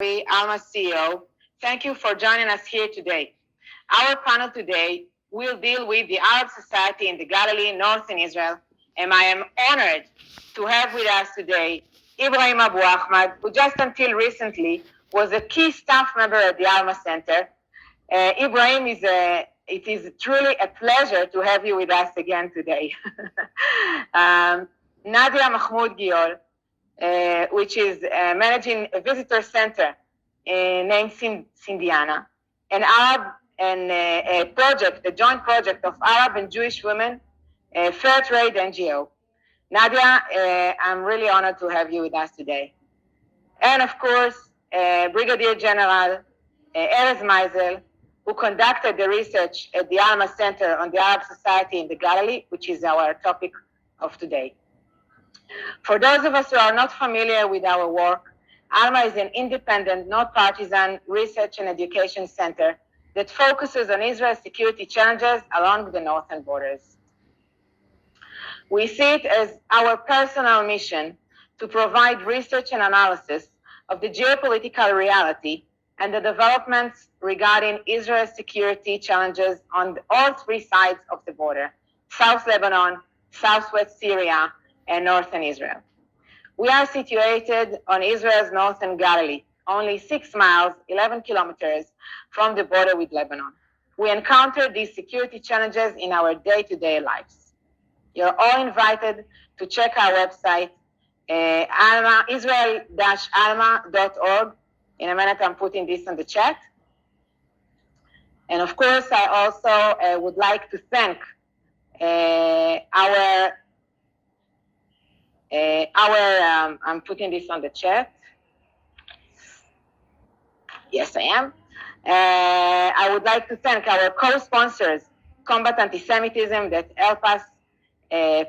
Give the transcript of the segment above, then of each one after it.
Alma CEO. Thank you for joining us here today. Our panel today will deal with the Arab society in the Galilee, northern Israel, and I am honored to have with us today Ibrahim Abu Ahmad, who just until recently was a key staff member at the Alma Center. Ibrahim, it is truly a pleasure to have you with us again today. Nadia Mahmoud Giol, which is managing a visitor center named Sindiana, an Arab and a joint project of Arab and Jewish women, a fair trade NGO. Nadia, I'm really honored to have you with us today. And of course, Brigadier General Erez Maisel, who conducted the research at the Alma Center on the Arab Society in the Galilee, which is our topic of today. For those of us who are not familiar with our work, Alma is an independent, not partisan research and education center that focuses on Israel's security challenges along the northern borders. We see it as our personal mission to provide research and analysis of the geopolitical reality and the developments regarding Israel's security challenges on all three sides of the border, South Lebanon, Southwest Syria, and northern Israel. We are situated on Israel's northern Galilee, only 6 miles, 11 kilometers from the border with Lebanon. We encounter these security challenges in our day-to-day lives. You're all invited to check our website, israel-alma.org. In a minute, I'm putting this in the chat. And of course, I also would like to thank I'm putting this on the chat. Yes, I am. I would like to thank our co-sponsors, Combat Antisemitism, that help us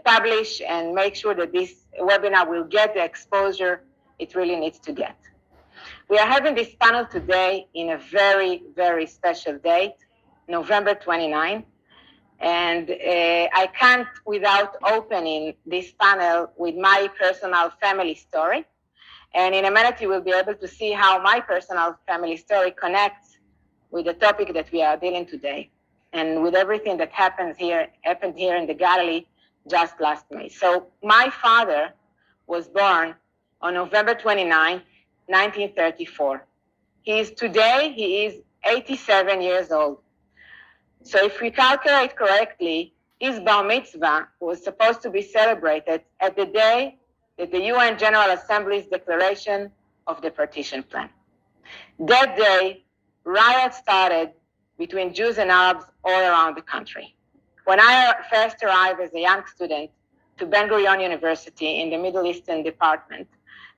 publish and make sure that this webinar will get the exposure it really needs to get. We are having this panel today in a very, very special date, November 29. And I can't without opening this panel with my personal family story. And in a minute, you will be able to see how my personal family story connects with the topic that we are dealing today and with everything that happened here in the Galilee just last May. So my father was born on November 29, 1934. He is 87 years old. So if we calculate correctly, his bar mitzvah was supposed to be celebrated at the day that the UN General Assembly's declaration of the partition plan. That day, riots started between Jews and Arabs all around the country. When I first arrived as a young student to Ben Gurion University in the Middle Eastern department,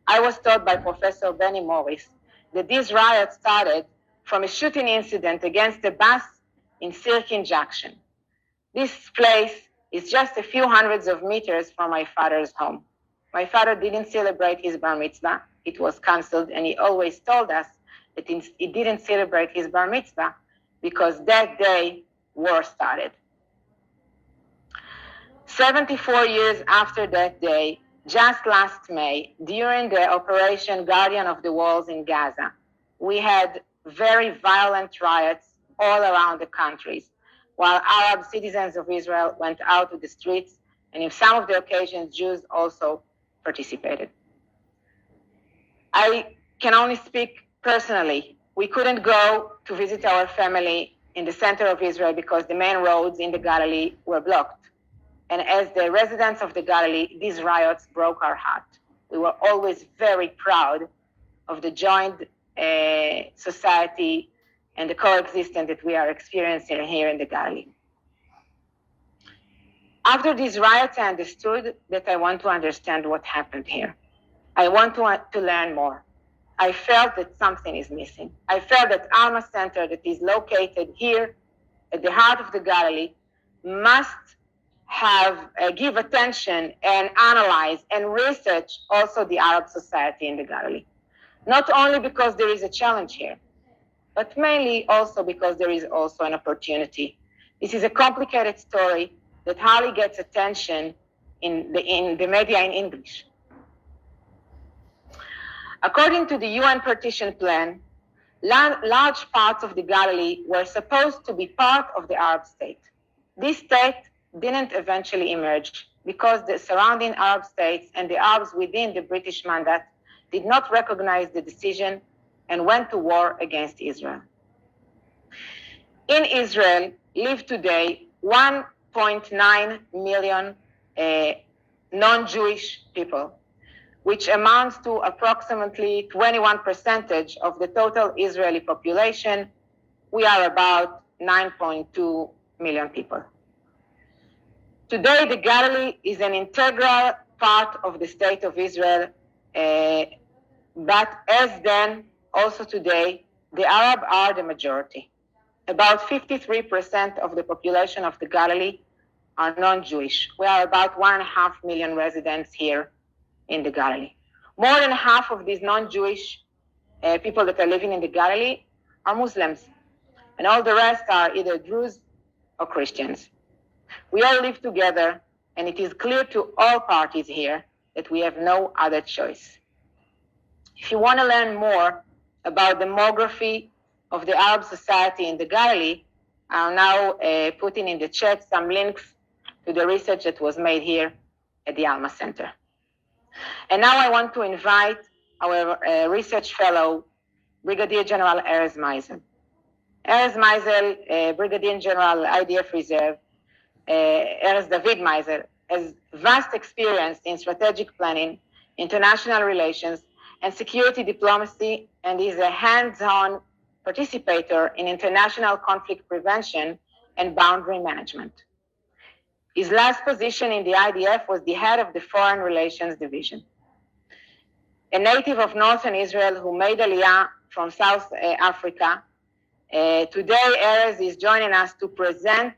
I was told by Professor Benny Morris that these riots started from a shooting incident against a bus in Sirkin Junction. This place is just a few hundreds of meters from my father's home. My father didn't celebrate his bar mitzvah. It was canceled, and he always told us that he didn't celebrate his bar mitzvah because that day war started. 74 years after that day, just last May, during the Operation Guardian of the Walls in Gaza, we had very violent riots all around the countries, while Arab citizens of Israel went out to the streets, and in some of the occasions, Jews also participated. I can only speak personally. We couldn't go to visit our family in the center of Israel because the main roads in the Galilee were blocked. And as the residents of the Galilee, these riots broke our heart. We were always very proud of the joint society and the coexistence that we are experiencing here in the Galilee. After these riots, I understood that I want to understand what happened here. I want to learn more. I felt that something is missing. I felt that Alma Center, that is located here at the heart of the Galilee, must give attention and analyze and research also the Arab society in the Galilee. Not only because there is a challenge here, but mainly also because there is also an opportunity. This is a complicated story that hardly gets attention in the media in English. According to the UN partition plan, large parts of the Galilee were supposed to be part of the Arab state. This state didn't eventually emerge because the surrounding Arab states and the Arabs within the British mandate did not recognize the decision and went to war against Israel. In Israel live today 1.9 million non-Jewish people, which amounts to approximately 21% of the total Israeli population. We are about 9.2 million people. Today, the Galilee is an integral part of the state of Israel, but as then, also today, the Arab are the majority. About 53% of the population of the Galilee are non-Jewish. We are about 1.5 million residents here in the Galilee. More than half of these non-Jewish people that are living in the Galilee are Muslims, and all the rest are either Druze or Christians. We all live together, and it is clear to all parties here that we have no other choice. If you want to learn more about the demography of the Arab society in the Galilee, I'm now putting in the chat some links to the research that was made here at the Alma Center. And now I want to invite our research fellow, Brigadier General Erez Maisel. Erez Maisel, Brigadier General, IDF Reserve, Erez David Maisel, has vast experience in strategic planning, international relations, and security diplomacy, and is a hands-on participator in international conflict prevention and boundary management. His last position in the IDF was the head of the Foreign Relations Division. A native of Northern Israel who made Aliyah from South Africa, today Erez is joining us to present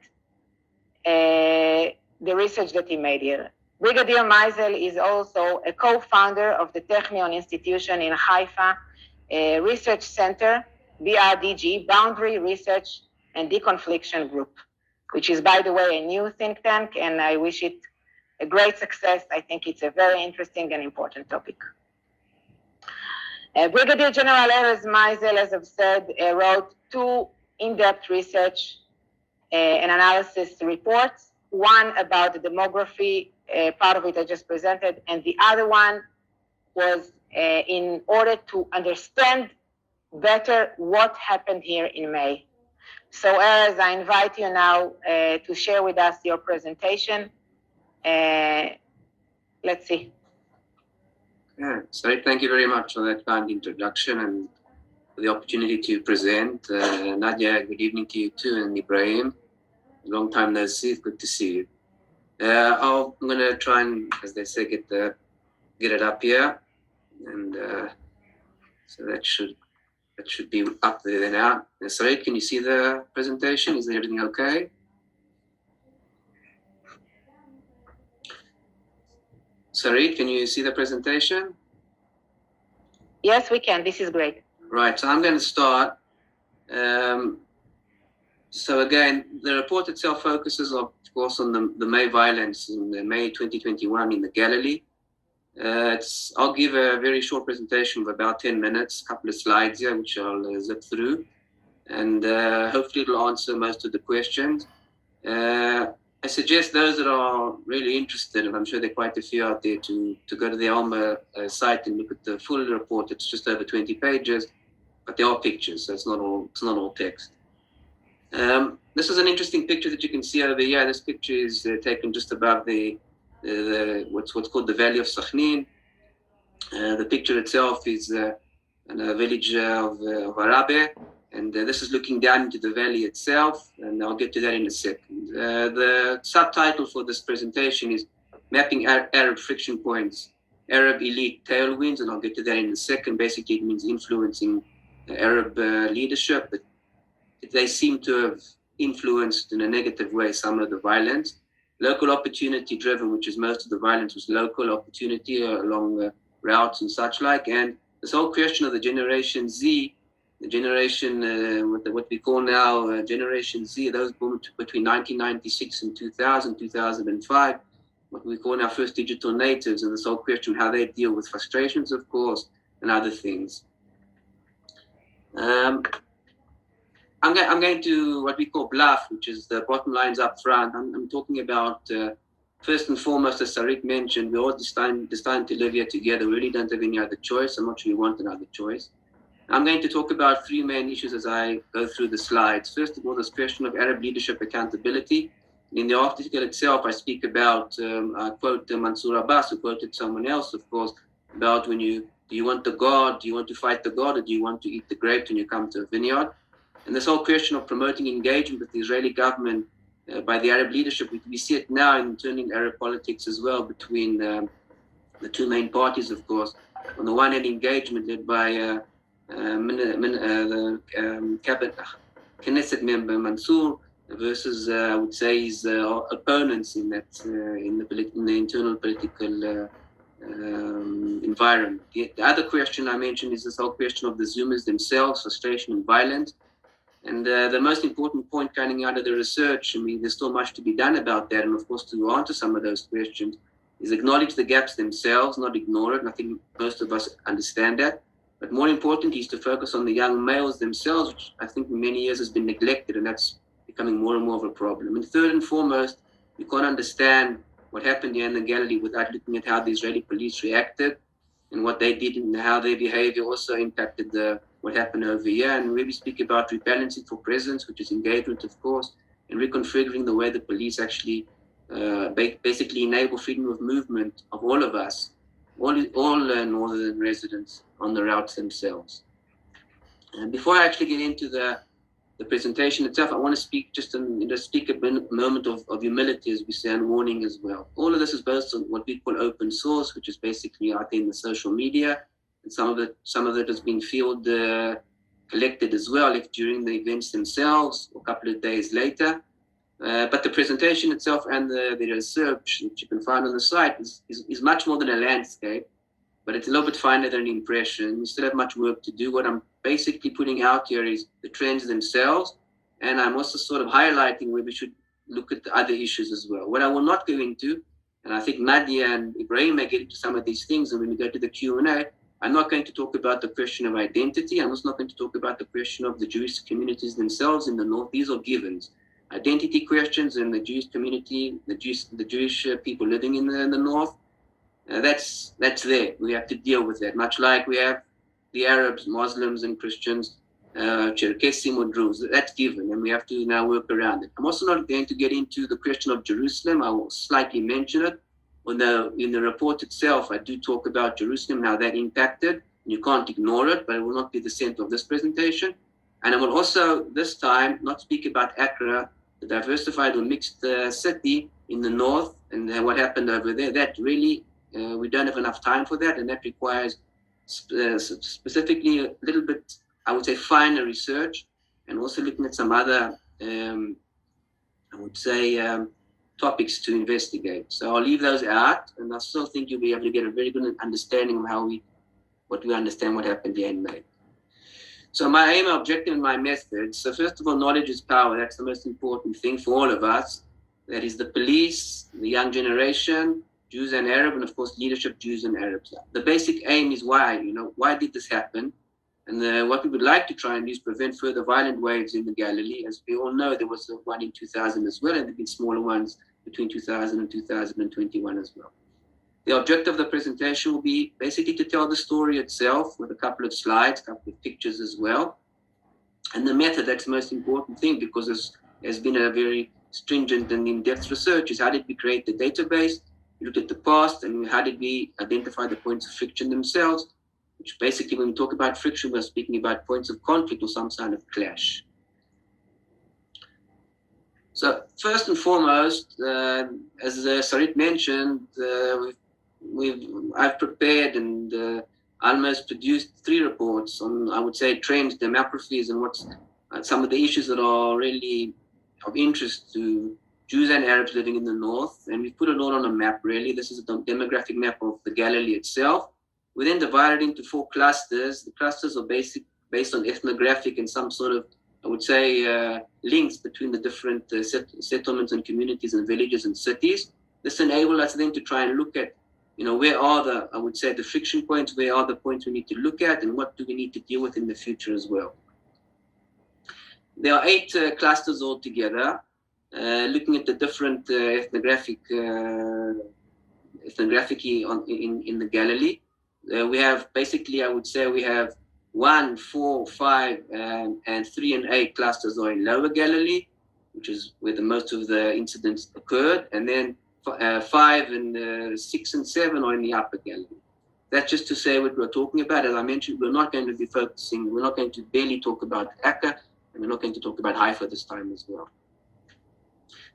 the research that he made here. Brigadier Maisel is also a co-founder of the Technion Institution in Haifa Research Center, BRDG, Boundary Research and Deconfliction Group, which is, by the way, a new think tank, and I wish it a great success. I think it's a very interesting and important topic. Brigadier General Erez Maisel, as I've said, wrote 2 in-depth research and analysis reports, one about the demography, part of it I just presented, and the other one was in order to understand better what happened here in May. So Erez, I invite you now to share with us your presentation. Let's see. Yeah, Sarit, thank you very much for that kind introduction and for the opportunity to present. Nadia, good evening to you too, and Ibrahim. Long time no see, it's good to see you. I'm going to try and, as they say, get it up here, and so that should be up there now. Sarit, can you see the presentation? Is everything okay? Sarit, can you see the presentation? Yes, we can. This is great. Right, so I'm going to start. So again, the report itself focuses, of course, on the May violence in May 2021 in the Galilee. I'll give a very short presentation of about 10 minutes, a couple of slides here, which I'll zip through, and hopefully it'll answer most of the questions. I suggest those that are really interested, and I'm sure there are quite a few out there, to go to the Alma site and look at the full report. It's just over 20 pages, but there are pictures, so it's not all text. This is an interesting picture that you can see over here. This picture is taken just above the what's called the Valley of Sakhnin. The picture itself is a village of Arabe, and this is looking down into the valley itself, and I'll get to that in a second. The subtitle for this presentation is Mapping Arab Friction Points, Arab Elite Tailwinds, and I'll get to that in a second. Basically, it means influencing Arab leadership, but they seem to have influenced in a negative way some of the violence. Local opportunity driven, which is most of the violence was local opportunity along routes and such like. And this whole question of the Generation Z, the generation, what we call now Generation Z, those born between 1996 and 2000, 2005, what we call now first digital natives, and this whole question how they deal with frustrations, of course, and other things. I'm going to what we call bluff, which is the bottom lines up front. I'm talking about, first and foremost, as Sarit mentioned, we're all destined to live here together. We really don't have any other choice. I'm not sure we want another choice. I'm going to talk about three main issues as I go through the slides. First of all, this question of Arab leadership accountability. In the article itself, I speak about, I quote Mansour Abbas, who quoted someone else, of course, about do you want the God, do you want to fight the God, or do you want to eat the grapes when you come to a vineyard? And this whole question of promoting engagement with the Israeli government by the Arab leadership, we see it now in turning Arab politics as well between the two main parties, of course. On the one hand, engagement led by the Knesset member Mansour versus, I would say, his opponents in that in the internal political environment. The other question I mentioned is this whole question of the Zoomers themselves, frustration and violence. And the most important point coming out of the research, I mean, there's still much to be done about that, and of course, to answer some of those questions, is acknowledge the gaps themselves, not ignore it. And I think most of us understand that. But more important is to focus on the young males themselves, which I think in many years has been neglected, and that's becoming more and more of a problem. And third and foremost, you can't understand what happened here in the Galilee without looking at how the Israeli police reacted and what they did and how their behavior also impacted what happened over here. And we speak about rebalancing for presence, which is engagement, of course, and reconfiguring the way the police actually basically enable freedom of movement of all of us, all northern residents on the routes themselves. And before I actually get into the presentation itself, I want to speak speak a moment of humility, as we say, and warning as well. All of this is based on what we call open source, which is basically out there in the social media, and some of it has been field collected as well, if during the events themselves or a couple of days later. But the presentation itself and the research that you can find on the site is much more than a landscape, but it's a little bit finer than an impression. We still have much work to do. What I'm basically putting out here is the trends themselves, and I'm also sort of highlighting where we should look at the other issues as well. What I will not go into, and I think Nadia and Ibrahim may get into some of these things, and when we go to the Q&A, I'm not going to talk about the question of identity. I'm also not going to talk about the question of the Jewish communities themselves in the North. These are givens. Identity questions in the Jewish community, the Jewish people living in the North, that's there. We have to deal with that, much like we have the Arabs, Muslims, and Christians, Cherkessim or Druze. That's given, and we have to now work around it. I'm also not going to get into the question of Jerusalem. I will slightly mention it. Although in the report itself, I do talk about Jerusalem, how that impacted. You can't ignore it, but it will not be the center of this presentation. And I will also, this time, not speak about Accra, the diversified or mixed city in the north, and what happened over there. That really, we don't have enough time for that, and that requires specifically a little bit, I would say, finer research, and also looking at some other, I would say, topics to investigate. So I'll leave those out, and I still think you'll be able to get a very good understanding of what we understand what happened here in May. So my aim, objective, and my method. So first of all, knowledge is power. That's the most important thing for all of us. That is the police, the young generation, Jews and Arab, and of course leadership, Jews and Arabs. The basic aim is why did this happen? And what we would like to try and do is prevent further violent waves in the Galilee. As we all know, there was one in 2000 as well, and there have been smaller ones between 2000 and 2021 as well. The objective of the presentation will be basically to tell the story itself with a couple of slides, a couple of pictures as well. And the method, that's the most important thing, because there's been a very stringent and in-depth research, is how did we create the database, we looked at the past, and how did we identify the points of friction themselves, which basically when we talk about friction, we're speaking about points of conflict or some kind of clash. So first and foremost, as Sarit mentioned, I've prepared and almost produced 3 reports on, I would say, trends, demographies, and what's some of the issues that are really of interest to Jews and Arabs living in the North. And we've put it all on a map, really. This is a demographic map of the Galilee itself. We then divided into 4 clusters. The clusters are based on ethnographic and some sort of, I would say, links between the different settlements and communities and villages and cities. This enabled us then to try and look at where are I would say, the friction points, where are the points we need to look at, and what do we need to deal with in the future as well. There are 8 clusters altogether, looking at the different ethnographic in the Galilee. We have basically, I would say, we have 1, 4, 5, and 3 and 8 clusters are in Lower Galilee, which is where the most of the incidents occurred, and then 5 and 6 and 7 are in the Upper Galilee. That's just to say what we're talking about. As I mentioned, we're not going to be we're not going to barely talk about Akka, and we're not going to talk about Haifa this time as well.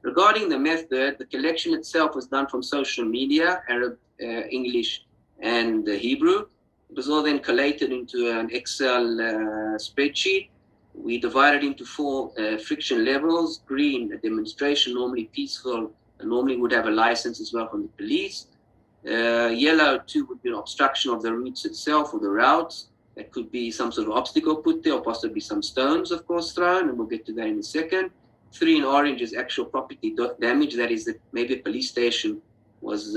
Regarding the method, the collection itself was done from social media, Arab, English, and Hebrew. It was all then collated into an Excel spreadsheet. We divided into 4 friction levels. Green, a demonstration, normally peaceful, and normally would have a license as well from the police. Yellow, 2 would be an obstruction of the routes itself or the routes. That could be some sort of obstacle put there, or possibly some stones, of course, thrown, and we'll get to that in a second. 3 in orange is actual property damage. That is that maybe a police station was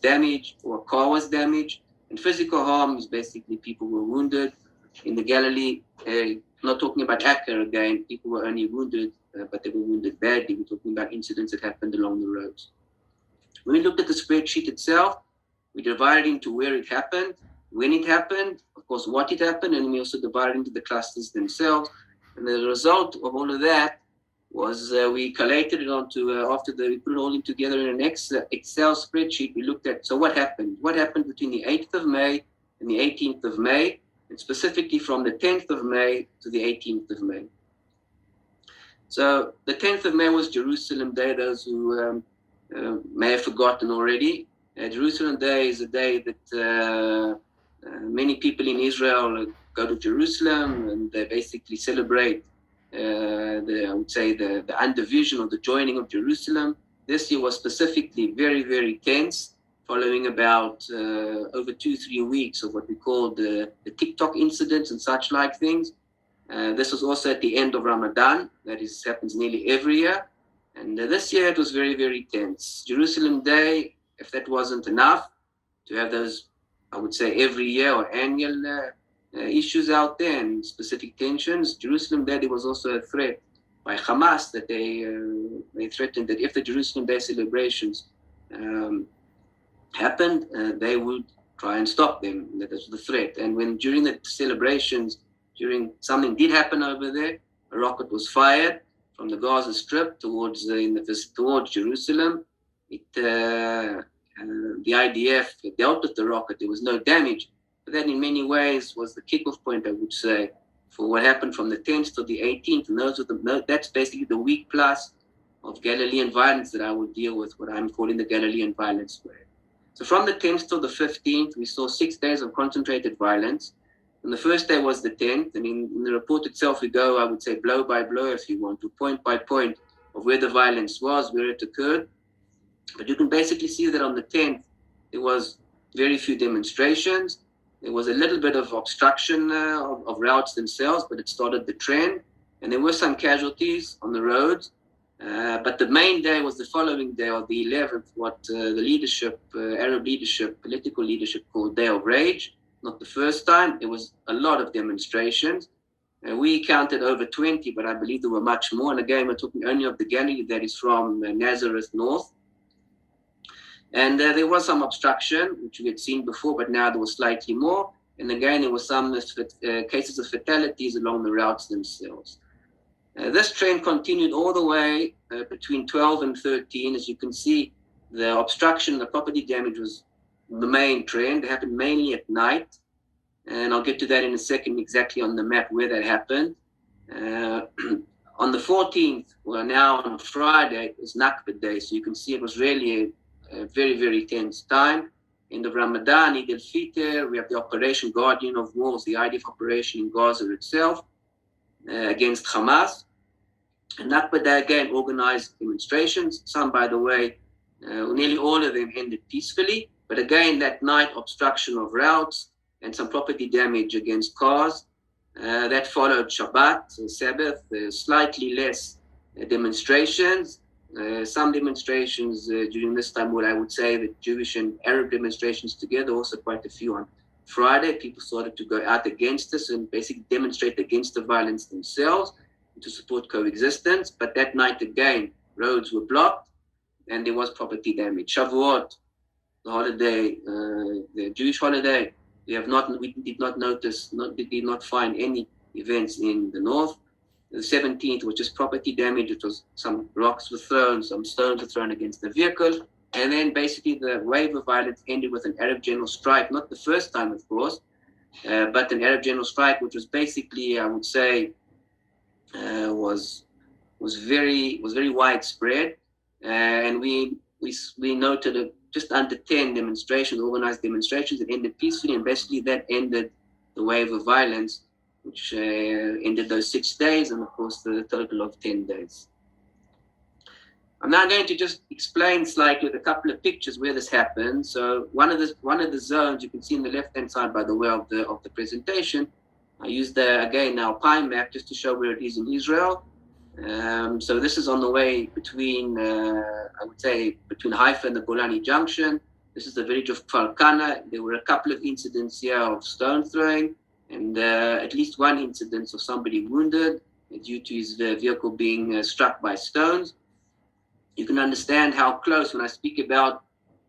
damaged or a car was damaged. And physical harm is basically people were wounded. In the Galilee, not talking about Akka again, people were only wounded, but they were wounded badly. We're talking about incidents that happened along the roads. When we looked at the spreadsheet itself, we divided into where it happened, when it happened, of course, what it happened, and we also divided into the clusters themselves. And the result of all of that was we collated it onto, we put it all in together in an Excel spreadsheet. We looked at, so what happened? What happened between the 8th of May and the 18th of May, and specifically from the 10th of May to the 18th of May. So the 10th of May was Jerusalem Day, those who may have forgotten already. Jerusalem Day is a day that many people in Israel go to Jerusalem, and they basically celebrate I would say the undivision or the joining of Jerusalem. This year was specifically very, very tense, following about over 2-3 weeks of what we call the TikTok incidents and such like things. This was also at the end of Ramadan. That happens nearly every year. And this year it was very, very tense. Jerusalem Day, if that wasn't enough, to have those, I would say, every year or annual issues out there and specific tensions. Jerusalem Day, there was also a threat by Hamas that they threatened that if the Jerusalem Day celebrations happened, they would try and stop them. That was the threat. And when during the celebrations, something did happen over there, a rocket was fired from the Gaza Strip towards Jerusalem. The IDF dealt with the rocket. There was no damage. But that in many ways was the kickoff point, I would say, for what happened from the 10th to the 18th. And that's basically the week plus of Galilean violence that I would deal with, what I'm calling the Galilean violence square. So from the 10th to the 15th, we saw 6 days of concentrated violence. And the first day was the 10th. And in the report itself, we go, I would say, blow by blow, if you want, to point by point of where the violence was, where it occurred. But you can basically see that on the 10th, there was very few demonstrations. There was a little bit of obstruction of routes themselves, but it started the trend. And there were some casualties on the roads. But the main day was the following day, or the 11th, what the Arab leadership, political leadership called Day of Rage. Not the first time. There was a lot of demonstrations. We counted over 20, but I believe there were much more. And again, we're talking only of the Galilee, that is from Nazareth north. And there was some obstruction, which we had seen before, but now there was slightly more. And again, there were some cases of fatalities along the routes themselves. This trend continued all the way between 12 and 13. As you can see, the obstruction, the property damage was the main trend. It happened mainly at night. And I'll get to that in a second, exactly on the map where that happened. On the 14th, well, now on Friday, it was Nakba Day. So you can see it was really a very, very tense time. End of Ramadan, Eid al-Fitr, we have the Operation Guardian of Walls, the IDF operation in Gaza itself against Hamas. And Nakba Day again organized demonstrations. Some, by the way, nearly all of them ended peacefully. But again, that night, obstruction of routes and some property damage against cars. That followed Shabbat, Sabbath, slightly less demonstrations. Some demonstrations during this time, what I would say that Jewish and Arab demonstrations together, also quite a few on Friday, people started to go out against us and basically demonstrate against the violence themselves to support coexistence. But that night again, roads were blocked and there was property damage. Shavuot, the holiday, the Jewish holiday, we did not find any events in the north. The 17th was just property damage. It was some rocks were thrown, some stones were thrown against the vehicle. And then basically the wave of violence ended with an Arab general strike, not the first time, of course, but an Arab general strike, which was basically, I would say, was very widespread. And we noted just under 10 demonstrations, organized demonstrations that ended peacefully, and basically that ended the wave of violence, which ended those 6 days, and of course the total of 10 days. I'm now going to just explain slightly with a couple of pictures where this happened. So one of the zones you can see on the left-hand side, by the way, of the presentation. I used again now pie map just to show where it is in Israel. So this is on the way between, I would say, between Haifa and the Golani Junction. This is the village of Kfar Kana. There were a couple of incidents here of stone throwing, and at least one incident of somebody wounded due to his vehicle being struck by stones. You can understand how close, when I speak about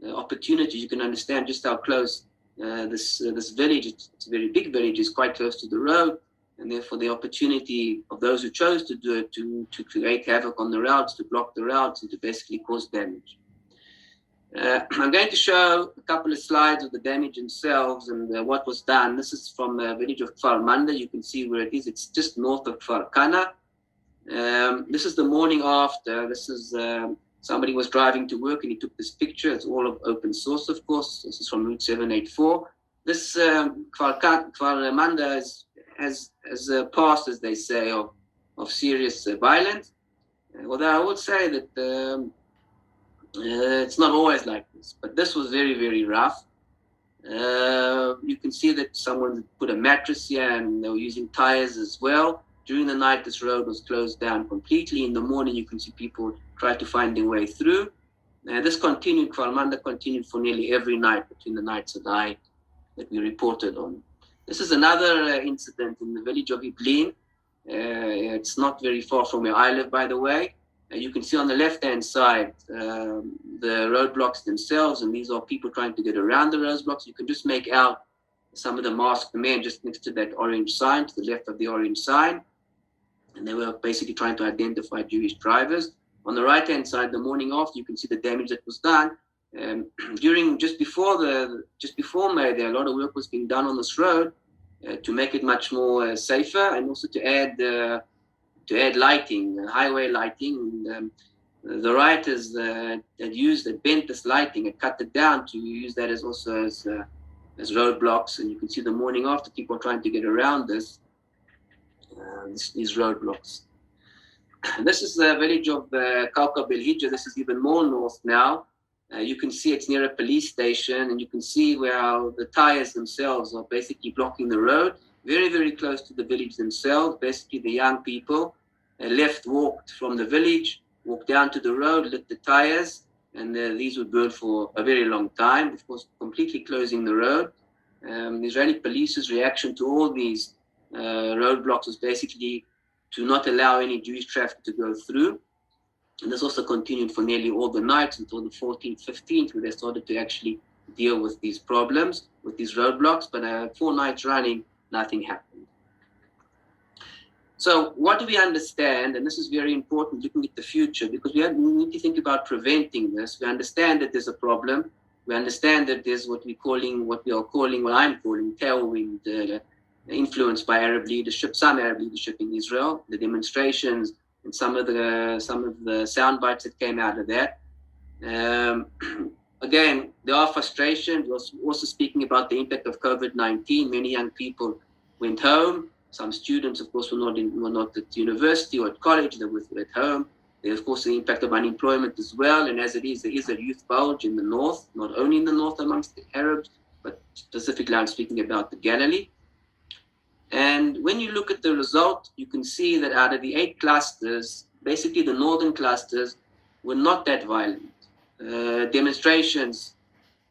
opportunities, you can understand just how close this village, it's a very big village, is quite close to the road, and therefore the opportunity of those who chose to do it to create havoc on the routes, to block the routes, and to basically cause damage. I'm going to show a couple of slides of the damage themselves and what was done. This is from the village of Kfar Manda. You can see where it is. It's just north of Kfar Kana. This is the morning after. This is somebody was driving to work and he took this picture. It's all of open source, of course. This is from Route 784. This Kfar Manda has a past, as they say, of serious violence. Although I would say that it's not always like this, but this was very, very rough. You can see that someone put a mattress here and they were using tires as well. During the night, this road was closed down completely. In the morning, you can see people try to find their way through. This continued, Kfar Manda continued for nearly every night between the nights that we reported on. This is another incident in the village of Iblin. It's not very far from where I live, by the way. You can see on the left-hand side the roadblocks themselves, and these are people trying to get around the roadblocks. You can just make out some of the masked men just next to that orange sign, to the left of the orange sign, and they were basically trying to identify Jewish drivers. On the right-hand side, the morning after, you can see the damage that was done. Just before May Day, a lot of work was being done on this road to make it much more safer, and also to add lighting, highway lighting. And, the rioters that bent this lighting and cut it down to use that as roadblocks. And you can see the morning after, people are trying to get around these roadblocks. And this is the village of Kaukab El Hijra. This is even more north now. You can see it's near a police station, and you can see where the tires themselves are basically blocking the road, very, very close to the village themselves. Basically, the young people walked from the village, walked down to the road, lit the tires, and these would burn for a very long time, of course, completely closing the road. The Israeli police's reaction to all these roadblocks was basically to not allow any Jewish traffic to go through. And this also continued for nearly all the nights until the 14th, 15th, where they started to actually deal with these problems, with these roadblocks. But 4 nights running, nothing happened. So what do we understand? And this is very important, looking at the future, because we need to think about preventing this. We understand that there's a problem. We understand that there's what I'm calling tailwind, influenced by Arab leadership, some Arab leadership in Israel, the demonstrations, and some of the sound bites that came out of that. Again, there are frustrations. We're also speaking about the impact of COVID-19. Many young people went home. Some students, of course, were not at university or at college. They were at home. There's, of course, the impact of unemployment as well. And as it is, there is a youth bulge in the north, not only in the north amongst the Arabs, but specifically I'm speaking about the Galilee. And when you look at the result, you can see that out of the 8 clusters, basically the northern clusters were not that violent. Demonstrations,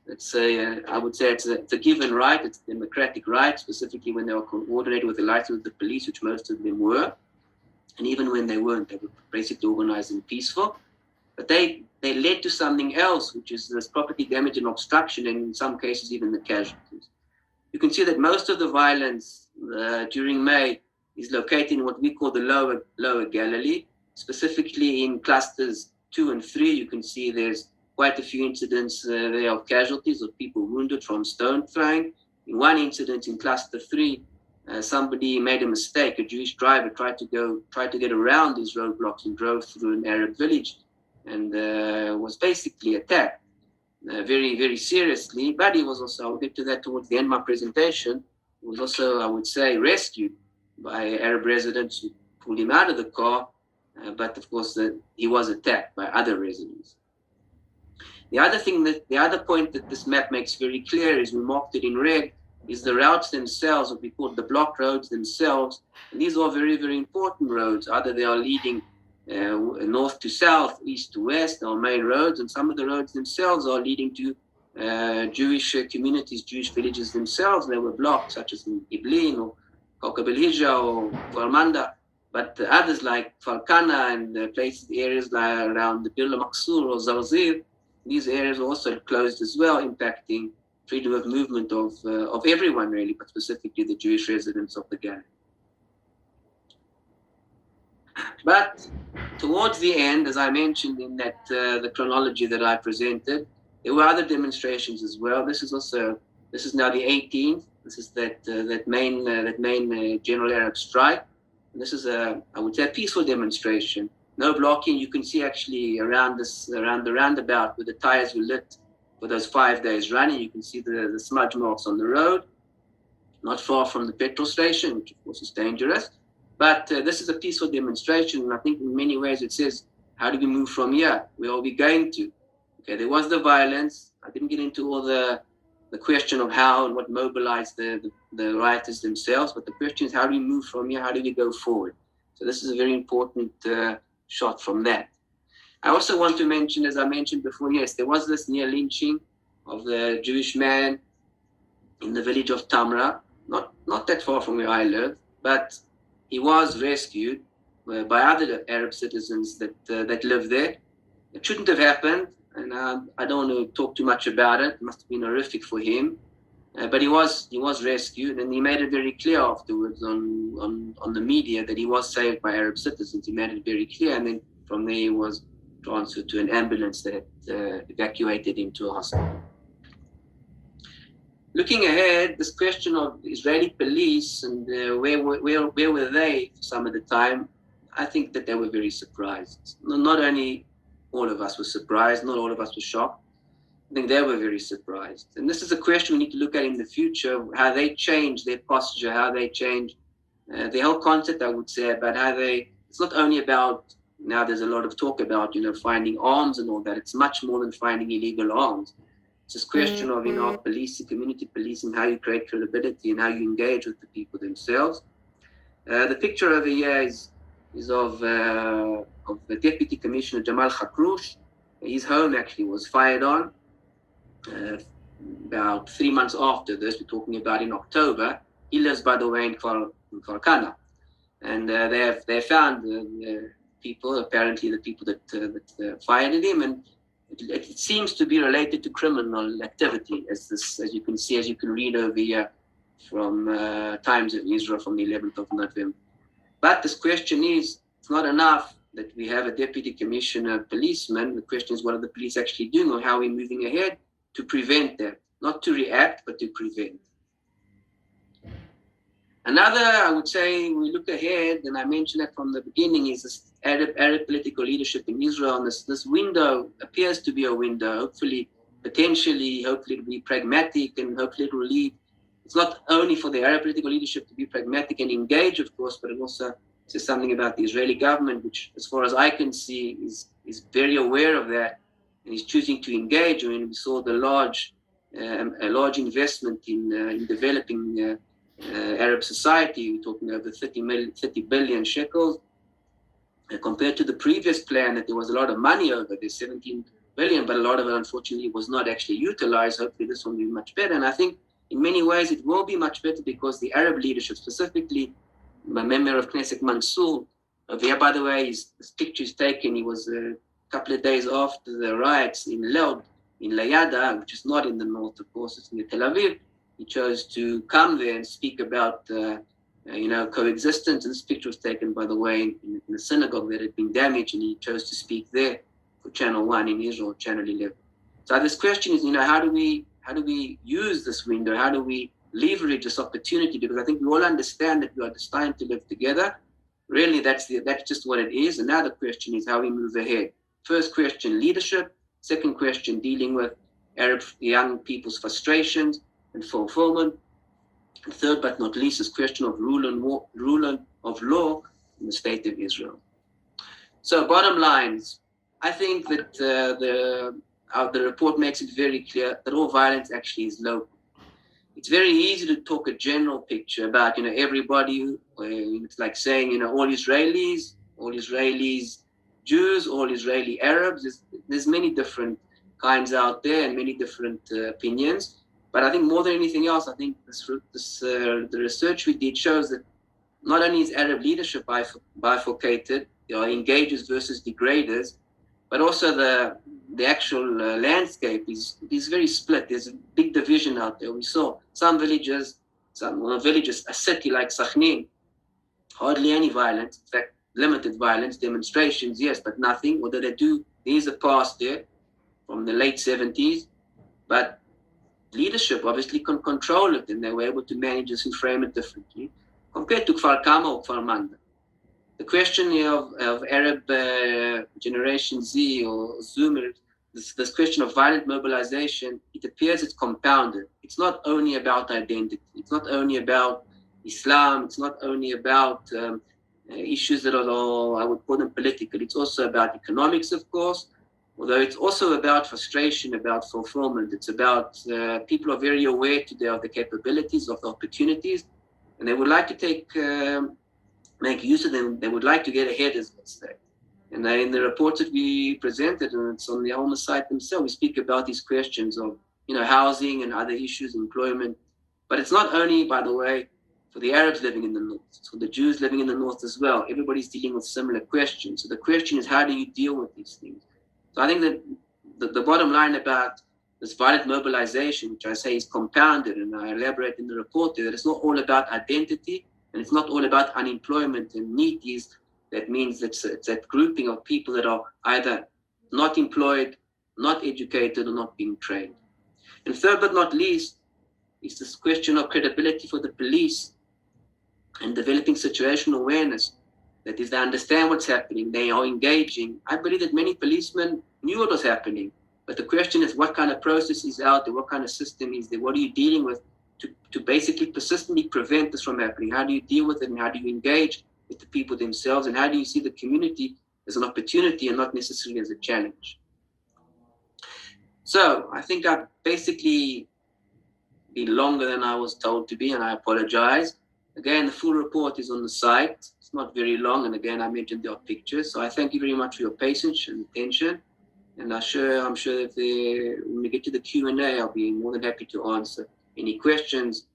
I would say it's a given right, it's a democratic right, specifically when they were coordinated with the lights of the police, which most of them were. And even when they weren't, they were basically organized and peaceful. But they led to something else, which is this property damage and obstruction, and in some cases even the casualties. You can see that most of the violence during May is located in what we call the lower Galilee, specifically in clusters 2 and 3. You can see there's quite a few incidents there of casualties, of people wounded from stone throwing. In one incident in cluster 3, somebody made a mistake. A Jewish driver tried to get around these roadblocks and drove through an Arab village, and was basically attacked very, very seriously. But he was also, I'll get to that towards the end of my presentation, he was also, I would say, rescued by Arab residents who pulled him out of the car. But of course, he was attacked by other residents. The other point that this map makes very clear is, we marked it in red, is the routes themselves, what we call the block roads themselves. And these are very, very important roads. Either they are leading north to south, east to west, are main roads, and some of the roads themselves are leading to Jewish communities, Jewish villages themselves. They were blocked, such as in Iblin or Kawkab al-Hijra or Farmanda. But others like Falkana and places, areas like around the Bir al-Maqsur or Zarzir, these areas are also closed as well, impacting freedom of movement of everyone really, but specifically the Jewish residents of the Galilee. But towards the end, as I mentioned in that the chronology that I presented, there were other demonstrations as well. This is now the 18th. This is that main general Arab strike. And this is I would say, a peaceful demonstration. No blocking. You can see actually around the roundabout where the tires were lit for those 5 days running. You can see the smudge marks on the road, not far from the petrol station, which of course is dangerous. But this is a peaceful demonstration, and I think in many ways it says, how do we move from here? Where are we going to? Okay, there was the violence. I didn't get into all the question of how and what mobilized the rioters themselves, but the question is, how do we move from here? How do we go forward? So this is a very important shot from that. I also want to mention, as I mentioned before, yes, there was this near lynching of the Jewish man in the village of Tamra, not that far from where I live, but he was rescued by other Arab citizens that live there. It shouldn't have happened, and I don't want to talk too much about it. It must have been horrific for him, but he was rescued, and he made it very clear afterwards on the media that he was saved by Arab citizens. He made it very clear, and then from there he was transferred to an ambulance that evacuated him to a hospital. Looking ahead, this question of Israeli police and where were they for some of the time, I think that they were very surprised. Not only all of us were surprised, not all of us were shocked. I think they were very surprised. And this is a question we need to look at in the future, how they change their posture, how they change the whole concept, I would say, about how it's not only about, now there's a lot of talk about, finding arms and all that. It's much more than finding illegal arms. It's this question of, policing, community policing, how you create credibility and how you engage with the people themselves. The picture over here is of the Deputy Commissioner Jamal Khakrouch. His home actually was fired on about 3 months after this. We're talking about in October. He lives, by the way, in Farkana. And they found people, apparently the people that fired at him, and it seems to be related to criminal activity, as you can read over here from Times of Israel from the 11th of November. But this question is, it's not enough that we have a deputy commissioner, policeman. The question is, what are the police actually doing, or how are we moving ahead to prevent that? Not to react, but to prevent. Another, I would say, we look ahead, and I mentioned that from the beginning, is this Arab political leadership in Israel. And this window appears to be a window, potentially it will be pragmatic, and hopefully it will lead. It's not only for the Arab political leadership to be pragmatic and engage, of course, but it also says something about the Israeli government, which, as far as I can see, is very aware of that, and is choosing to engage. I mean, we saw a large investment in developing Arab society. We're talking over 30 billion shekels. compared to the previous plan that there was a lot of money over there, 17 billion, but a lot of it unfortunately was not actually utilized. Hopefully this will be much better. And I think in many ways it will be much better because the Arab leadership, specifically my member of Knesset Mansour, there, by the way, his picture is taken. He was a couple of days after the riots in Lod, in Layada, which is not in the north, of course, it's near Tel Aviv. He chose to come there and speak about coexistence. And this picture was taken, by the way, in the synagogue that had been damaged, and he chose to speak there for Channel 1 in Israel, Channel 11. So this question is, how do we use this window? How do we leverage this opportunity? Because I think we all understand that we are destined to live together. Really, that's just what it is. And now the question is how we move ahead. First question, leadership. Second question, dealing with Arab young people's frustrations and fulfillment. And third but not least, is question of rule of law in the state of Israel. So bottom lines, I think that the report makes it very clear that all violence actually is local. It's very easy to talk a general picture about, everybody. It's like saying, all Israelis Jews, all Israeli Arabs. There's many different kinds out there and many different opinions. But I think more than anything else, I think the research we did shows that not only is Arab leadership bifurcated, engagers versus degraders, but also the actual landscape is very split. There's a big division out there. We saw some villages, a city like Sakhnin, hardly any violence. In fact, limited violence, demonstrations, yes, but nothing. Although there is a past there from the late 70s, but leadership obviously can control it, and they were able to manage this and frame it differently compared to Kfar Kama or Kfar Manda. The question of Arab Generation Z or Zoomers, this question of violent mobilization, it appears it's compounded. It's not only about identity. It's not only about Islam. It's not only about issues that are, I would call them political. It's also about economics, of course, although it's also about frustration, about fulfillment. It's about people are very aware today of the capabilities, of the opportunities, and they would like to make use of them. They would like to get ahead, as let's say. And in the reports that we presented, and it's on the Alma site themselves, we speak about these questions of, housing and other issues, employment. But it's not only, by the way, for the Arabs living in the north, it's for the Jews living in the north as well. Everybody's dealing with similar questions. So the question is, how do you deal with these things? So I think that the bottom line about this violent mobilization, which I say is compounded, and I elaborate in the report there, that it's not all about identity, and it's not all about unemployment and need. That means it's that grouping of people that are either not employed, not educated, or not being trained. And third but not least is this question of credibility for the police and developing situational awareness. That if they understand what's happening, they are engaging. I believe that many policemen knew what was happening, but the question is, what kind of process is out there? What kind of system is there? What are you dealing with to basically persistently prevent this from happening? How do you deal with it, and how do you engage with the people themselves, and how do you see the community as an opportunity and not necessarily as a challenge? So I think I've basically been longer than I was told to be, and I apologize. Again, the full report is on the site. It's not very long, and again, I mentioned there are pictures. So I thank you very much for your patience and attention. And I'm sure that when we get to the Q&A, I'll be more than happy to answer any questions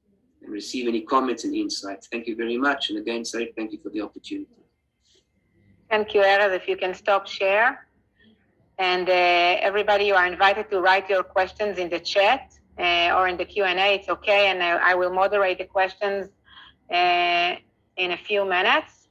and receive any comments and insights. Thank you very much. And again, Sarit, thank you for the opportunity. Thank you, Erez. If you can stop share. And everybody, you are invited to write your questions in the chat or in the Q&A. It's okay, and I will moderate the questions in a few minutes.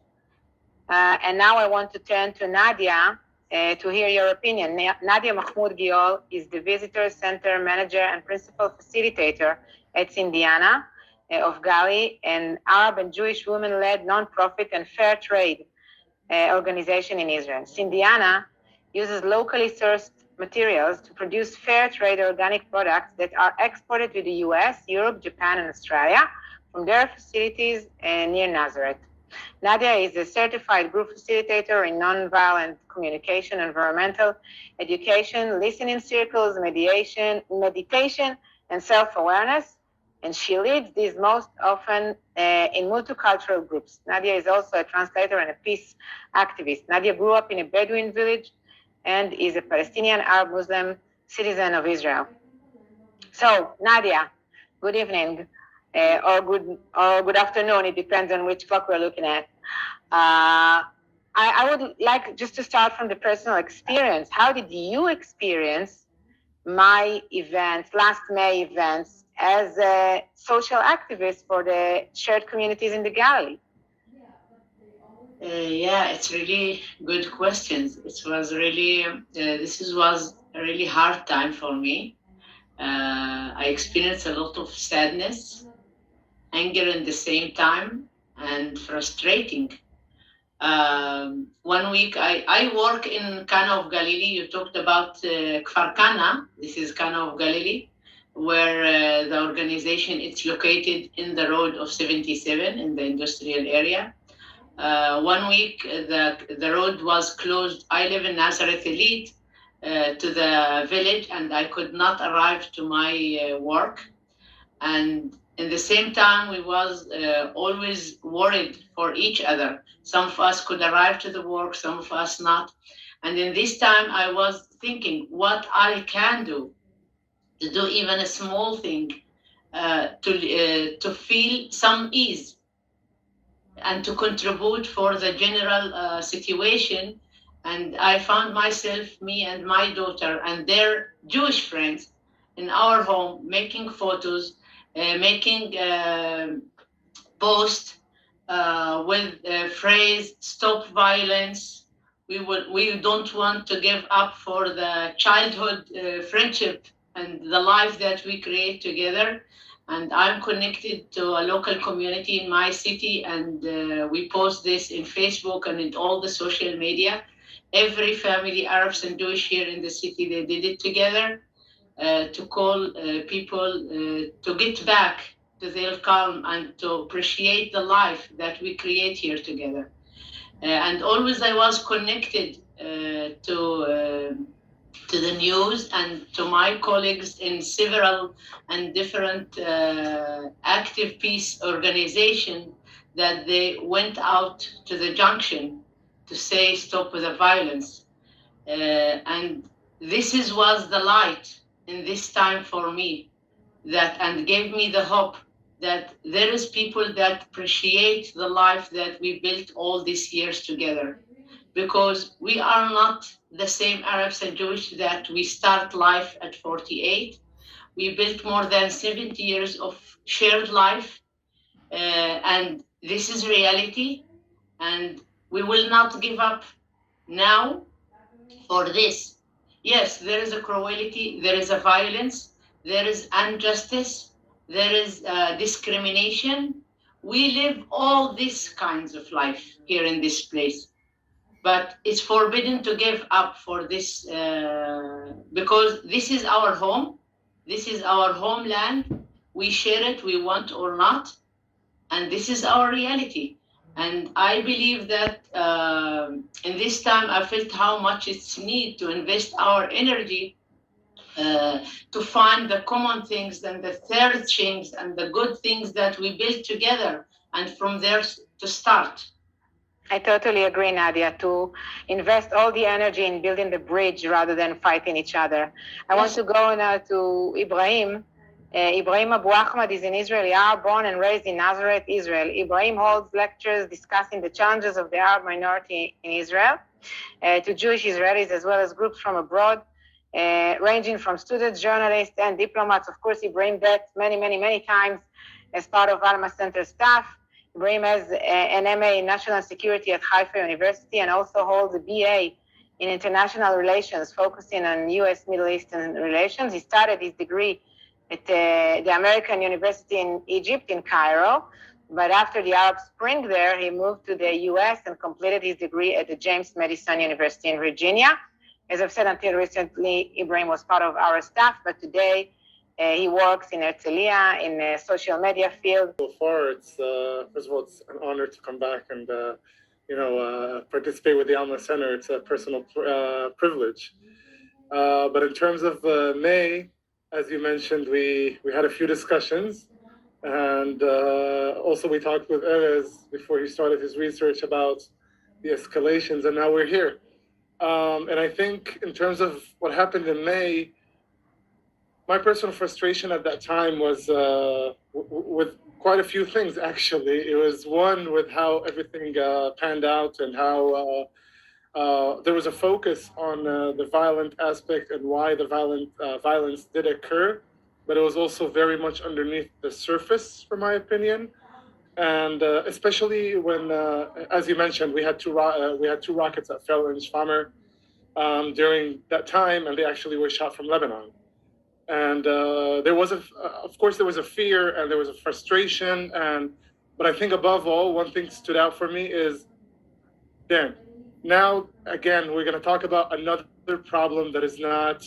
And now I want to turn to Nadia to hear your opinion. Nadia Mahmoud Giol is the Visitor Center Manager and Principal Facilitator at Indiana of Galilee, an Arab and Jewish women-led nonprofit and fair trade organization in Israel. Indiana uses locally sourced materials to produce fair trade organic products that are exported to the US, Europe, Japan, and Australia from their facilities near Nazareth. Nadia is a certified group facilitator in nonviolent communication, environmental education, listening circles, meditation, and self-awareness. and she leads these most often in multicultural groups. Nadia is also a translator and a peace activist. Nadia grew up in a Bedouin village and is a Palestinian Arab Muslim citizen of Israel. So, Nadia, good evening, or good afternoon. It depends on which clock we're looking at. I would like just to start from the personal experience. How did you experience my events, last May events, as a social activist for the shared communities in the Galilee? Yeah, it's really good questions. It was really, was a really hard time for me. I experienced a lot of sadness, anger at the same time, and frustrating. 1 week, I work in Kana of Galilee. You talked about Kfar Kana. This is Kana of Galilee, where the organization it's located in the road of 77 in the industrial area. 1 week, the road was closed. I live in Nazareth Elite to the village, and I could not arrive to my work. And in the same time, we was always worried for each other. Some of us could arrive to the work, some of us not. And in this time, I was thinking what I can do to do even a small thing to feel some ease and to contribute for the general situation. And I found myself, me and my daughter and their Jewish friends in our home, making photos, making posts with phrase "Stop Violence." We don't want to give up for the childhood friendship and the life that we create together. And I'm connected to a local community in my city, and we post this in Facebook and in all the social media. Every family, Arabs and Jewish here in the city, they did it together to call people to get back to their calm and to appreciate the life that we create here together. And always I was connected to the news and to my colleagues in several and different active peace organizations that they went out to the junction to say stop with the violence. And this was the light in this time for me, that and gave me the hope that there is people that appreciate the life that we built all these years together, because we are not the same Arabs and Jewish that we start life at 48. We built more than 70 years of shared life, and this is reality, and we will not give up now for this. Yes, there is a cruelty, there is a violence, there is injustice, there is discrimination. We live all these kinds of life here in this place, but it's forbidden to give up for this because this is our home, this is our homeland. We share it, we want or not, and this is our reality. And I believe that in this time, I felt how much it's need to invest our energy to find the common things and the third things and the good things that we build together, and from there to start. I totally agree, Nadia, to invest all the energy in building the bridge rather than fighting each other. I want to go now to Ibrahim. Ibrahim Abu Ahmad is an Israeli Arab born and raised in Nazareth, Israel. Ibrahim holds lectures discussing the challenges of the Arab minority in Israel to Jewish Israelis as well as groups from abroad, ranging from students, journalists, and diplomats. Of course, Ibrahim met many times as part of Alma Center staff. Ibrahim has an MA in National Security at Haifa University and also holds a BA in International Relations, focusing on U.S. Middle Eastern relations. He started his degree at the American University in Egypt, in Cairo, but after the Arab Spring there, he moved to the U.S. and completed his degree at the James Madison University in Virginia. As I've said, until recently, Ibrahim was part of our staff, but today he works in Herzliya in the social media field. So far, it's first of all, it's an honor to come back and participate with the Alma Center. It's a personal privilege. But in terms of May, as you mentioned, we had a few discussions. And also we talked with Erez before he started his research about the escalations, and now we're here. And I think in terms of what happened in May, my personal frustration at that time was with quite a few things, actually. It was one with how everything panned out and how there was a focus on the violent aspect and why the violence did occur, but it was also very much underneath the surface, from my opinion. And especially when, as you mentioned, we had two rockets that fell in Shfamer during that time, and they actually were shot from Lebanon. And there was of course, there was a fear and there was a frustration. But I think above all, one thing stood out for me is, damn, now again, we're going to talk about another problem that is not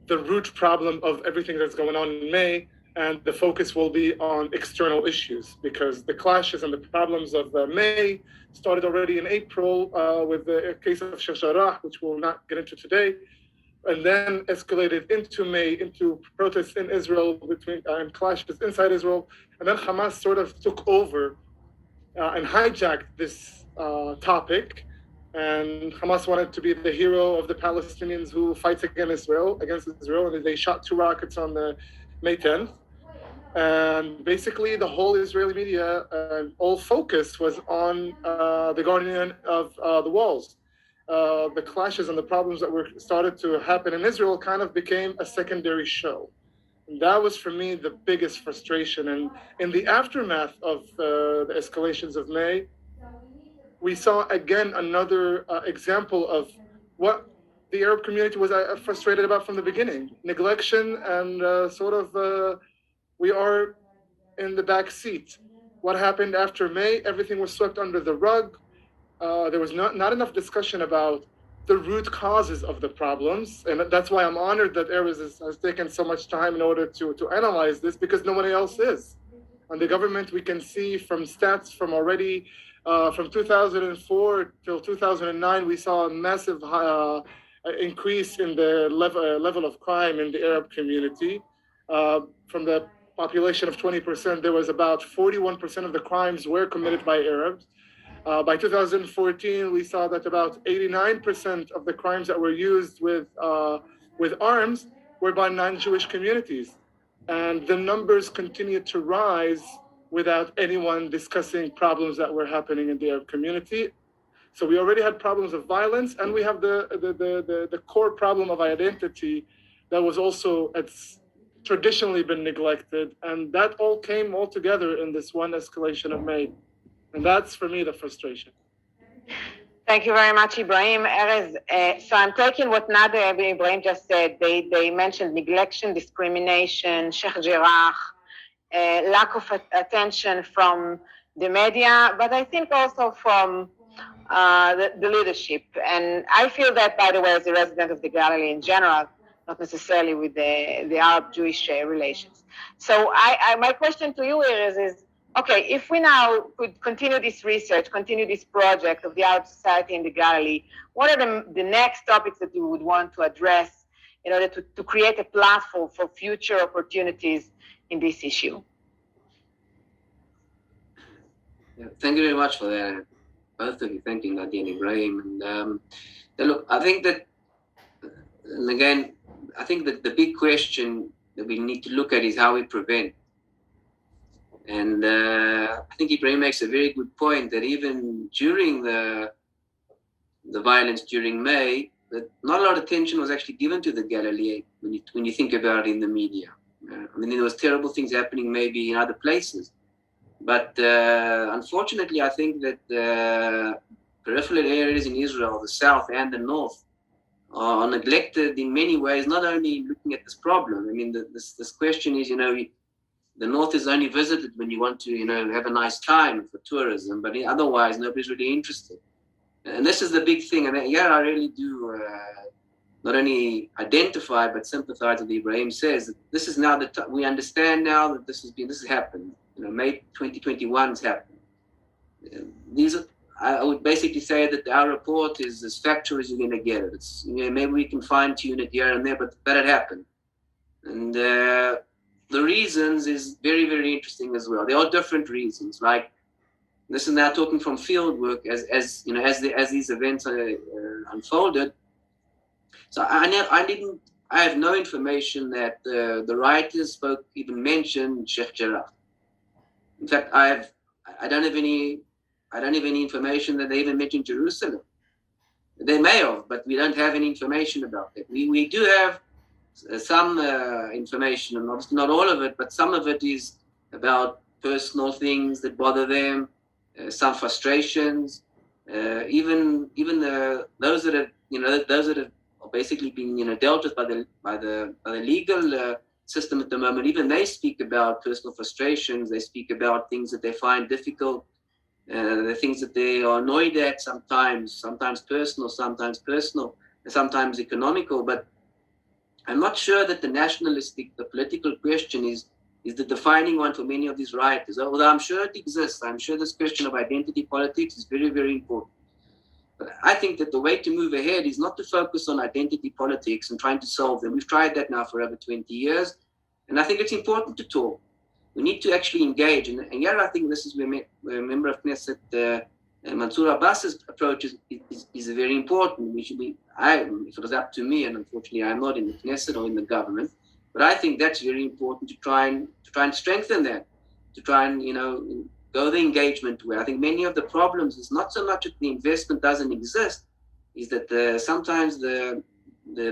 the root problem of everything that's going on in May. And the focus will be on external issues, because the clashes and the problems of May started already in April with the case of Sheikh Jarrah, which we'll not get into today, and then escalated into May, into protests in Israel between and clashes inside Israel. And then Hamas sort of took over and hijacked this topic. And Hamas wanted to be the hero of the Palestinians who fights against Israel, and they shot two rockets on the May 10th. And basically, the whole Israeli media and all focus was on the guardian of the walls. The clashes and the problems that were started to happen in Israel kind of became a secondary show. And that was, for me, the biggest frustration. And in the aftermath of the escalations of May, we saw again another example of what the Arab community was frustrated about from the beginning: neglection and we are in the back seat. What happened after May? Everything was swept under the rug. There was not enough discussion about the root causes of the problems. And that's why I'm honored that Erez has taken so much time in order to analyze this, because nobody else is. On the government, we can see from stats from already, from 2004 till 2009, we saw a massive increase in the level of crime in the Arab community. From the population of 20%, there was about 41% of the crimes were committed by Arabs. By 2014, we saw that about 89% of the crimes that were used with arms were by non-Jewish communities. And the numbers continued to rise without anyone discussing problems that were happening in the Arab community. So we already had problems of violence, and we have the core problem of identity that was also, it's traditionally been neglected. And that all came all together in this one escalation of May. And that's, for me, the frustration. Thank you very much, Ibrahim. Erez, so I'm taking what Nadia and Ibrahim just said. They mentioned neglection, discrimination, Sheikh Jarrah, lack of attention from the media, but I think also from the leadership. And I feel that, by the way, as a resident of the Galilee in general, not necessarily with the Arab-Jewish relations. So my question to you, Erez, is, okay, if we now could continue this research, continue this project of the Arab society in the Galilee, what are the next topics that you would want to address in order to create a platform for future opportunities in this issue? Yeah, thank you very much for that, both of you. Thank you, Nadia and Ibrahim. And look, I think that, and again, I think that the big question that we need to look at is how we prevent. And I think Ibrahim makes a very good point that even during the violence during May, that not a lot of attention was actually given to the Galilee when you think about it in the media. I mean, there was terrible things happening maybe in other places. But unfortunately, I think that the peripheral areas in Israel, the south and the north, are neglected in many ways, not only looking at this problem. I mean, this question is, the north is only visited when you want to, have a nice time for tourism, but otherwise nobody's really interested. And this is the big thing. And I really do not only identify but sympathize with Ibrahim says that this is now we understand now that this has happened. May 2021 has happened. I would basically say that our report is as factual as you're going to get it. It's maybe we can fine tune it here and there, but it happened. And the reasons is very, very interesting as well. There are different reasons. Like, this is now talking from field work as you know, as these events unfolded. So I have no information that the rioters even mentioned Sheikh Jarrah. In fact, I don't have any information that they even mentioned Jerusalem. They may have, but we don't have any information about that. We do have some information, and obviously not all of it, but some of it is about personal things that bother them, some frustrations, even those that have basically been basically dealt with by the legal system at the moment. Even they speak about personal frustrations. They speak about things that they find difficult, the things that they are annoyed at. Sometimes personal, sometimes economical. But I'm not sure that the political question is the defining one for many of these rioters. Although I'm sure it exists. I'm sure this question of identity politics is very, very important. But I think that the way to move ahead is not to focus on identity politics and trying to solve them. We've tried that now for over 20 years. And I think it's important to talk. We need to actually engage. And here I think this is where a member of Knesset, Mansour Abbas's approach is very important. If it was up to me, and unfortunately I'm not in the Knesset or in the government, but I think that's very important to try and strengthen that, to try and go the engagement way. I think many of the problems is not so much that the investment doesn't exist, is that sometimes the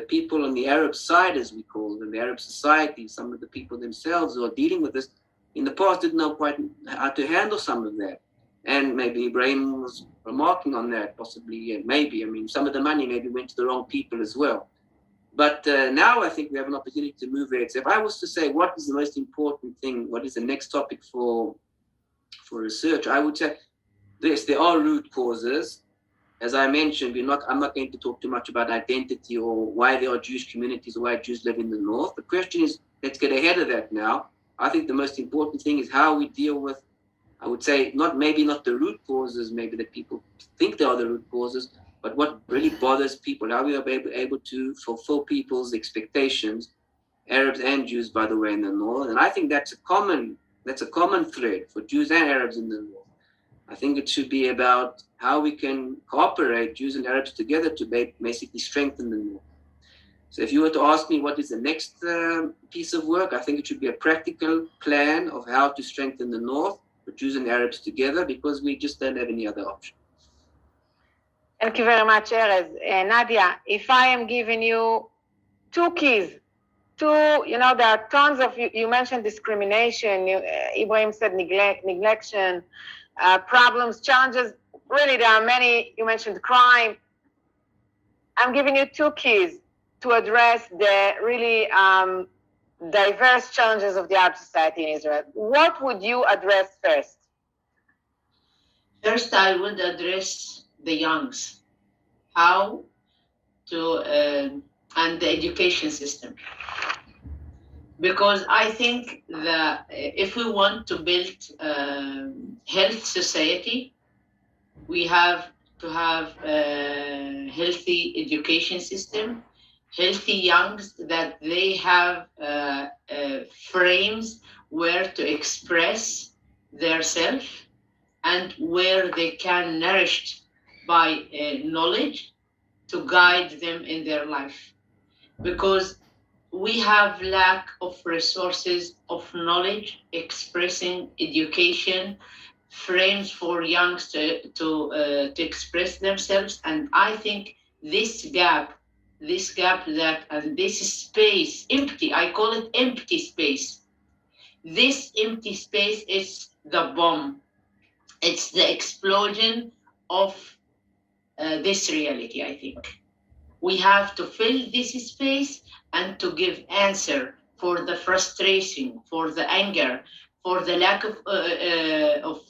people on the Arab side, as we call them, the Arab society, some of the people themselves who are dealing with this in the past didn't know quite how to handle some of that. And maybe Ibrahim was remarking on that, possibly, maybe. I mean, some of the money maybe went to the wrong people as well. But now I think we have an opportunity to move ahead. So if I was to say what is the most important thing, what is the next topic for research, I would say there are root causes. As I mentioned, I'm not going to talk too much about identity or why there are Jewish communities or why Jews live in the north. The question is, let's get ahead of that now. I think the most important thing is how we deal with, I would say, not the root causes, maybe that people think they are the root causes, but what really bothers people, how we are able to fulfill people's expectations, Arabs and Jews, by the way, in the north. And I think that's a common thread for Jews and Arabs in the north. I think it should be about how we can cooperate, Jews and Arabs together, to basically strengthen the north. So if you were to ask me what is the next piece of work, I think it should be a practical plan of how to strengthen the north, with Jews and Arabs together, because we just don't have any other option. Thank you very much, Erez. Nadia, if I am giving you two keys, there are tons of, you mentioned discrimination, Ibrahim said neglection, problems, challenges, really there are many, you mentioned crime. I'm giving you two keys to address the really diverse challenges of the Arab society in Israel. What would you address first? First, I would address the youngs, how to, and the education system. Because I think that if we want to build a health society, we have to have a healthy education system, healthy youngs, that they have frames where to express their self and where they can nourished by knowledge to guide them in their life. Because we have lack of resources of knowledge, expressing education, frames for youngs to express themselves. And I think this gap that, and this space, empty, I call it empty space. This empty space is the bomb. It's the explosion of this reality, I think. We have to fill this space and to give answer for the frustration, for the anger, for the lack of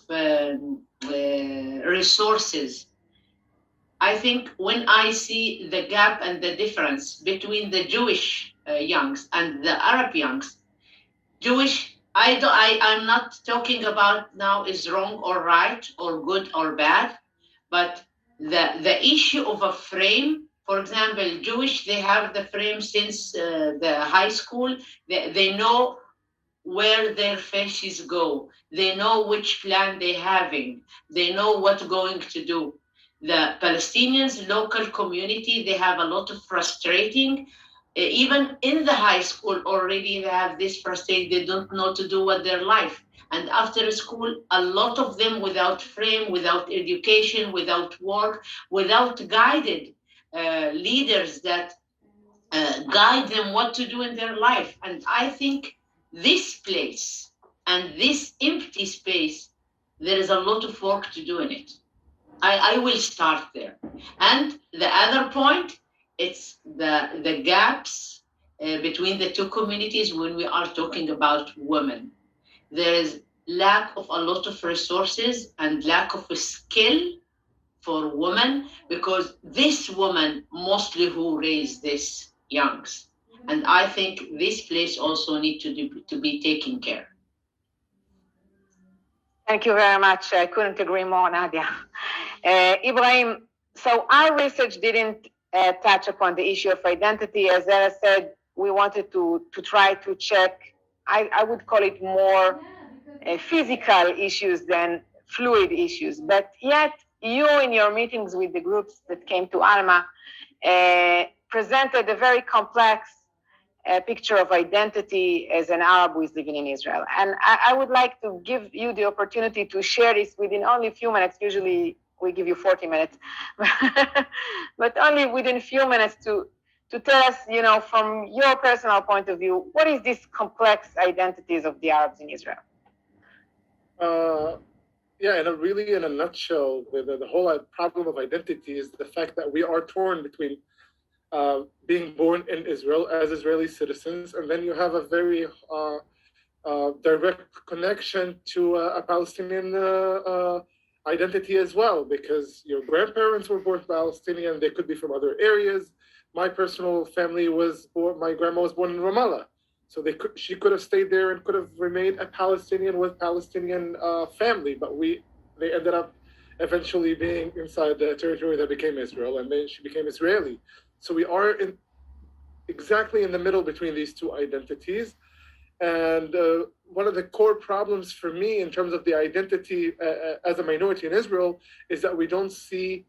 resources. I think when I see the gap and the difference between the Jewish youngs and the Arab youngs, Jewish, I'm not talking about now is wrong or right or good or bad, but the issue of a frame. For example, Jewish, they have the frame since the high school. They know where their faces go. They know which plan they're having. They know what going to do. The Palestinians local community, they have a lot of frustrating. Even in the high school already they have this frustrating. They don't know to do with their life. And after school, a lot of them without frame, without education, without work, without guided leaders that guide them what to do in their life. And I think this place and this empty space, there is a lot of work to do in it. I will start there. And the other point, it's the gaps between the two communities when we are talking about women. There is lack of a lot of resources and lack of skill for women, because this woman mostly who raise these youngs. And I think this place also need to be taken care. Thank you very much. I couldn't agree more, Nadia. Ibrahim, so our research didn't touch upon the issue of identity. As Erez said, we wanted to try to check, I would call it more physical issues than fluid issues. But yet, you in your meetings with the groups that came to Alma presented a very complex picture of identity as an Arab who is living in Israel. And I would like to give you the opportunity to share this within only a few minutes. Usually we give you 40 minutes, but only within a few minutes to tell us, you know, from your personal point of view, what is this complex identities of the Arabs in Israel? Yeah, in a nutshell, the whole problem of identity is the fact that we are torn between being born in Israel as Israeli citizens, and then you have a very direct connection to a Palestinian identity as well, because your grandparents were born Palestinian, they could be from other areas. My personal family was born, my grandma was born in Ramallah, so she could have stayed there and could have remained a Palestinian with Palestinian family, but they ended up eventually being inside the territory that became Israel, and then she became Israeli. So we are exactly in the middle between these two identities. And one of the core problems for me in terms of the identity as a minority in Israel is that we don't see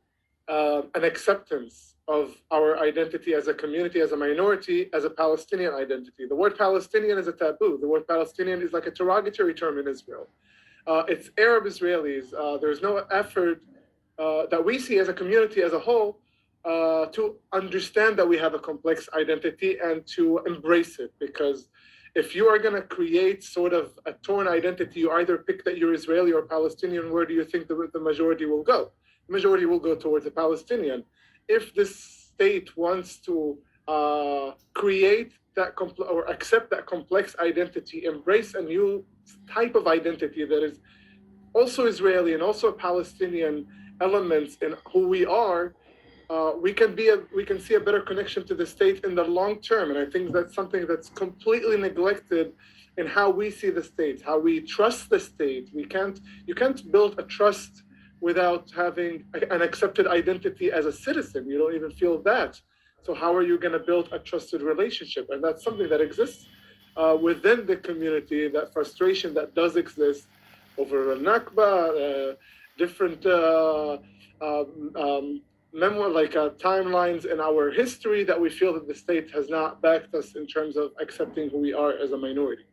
an acceptance of our identity as a community, as a minority, as a Palestinian identity. The word Palestinian is a taboo. The word Palestinian is like a derogatory term in Israel. It's Arab Israelis. There's no effort that we see as a community as a whole to understand that we have a complex identity and to embrace it. Because if you are going to create sort of a torn identity, you either pick that you're Israeli or Palestinian. Where do you think the majority will go? The majority will go towards the Palestinian. If this state wants to create that or accept that complex identity, embrace a new type of identity that is also Israeli and also Palestinian elements in who we are, we can see a better connection to the state in the long term. And I think that's something that's completely neglected in how we see the state, how we trust the state. You can't build a trust without having an accepted identity as a citizen. You don't even feel that. So how are you going to build a trusted relationship? And that's something that exists within the community, that frustration that does exist over a Nakba, different timelines in our history that we feel that the state has not backed us in terms of accepting who we are as a minority.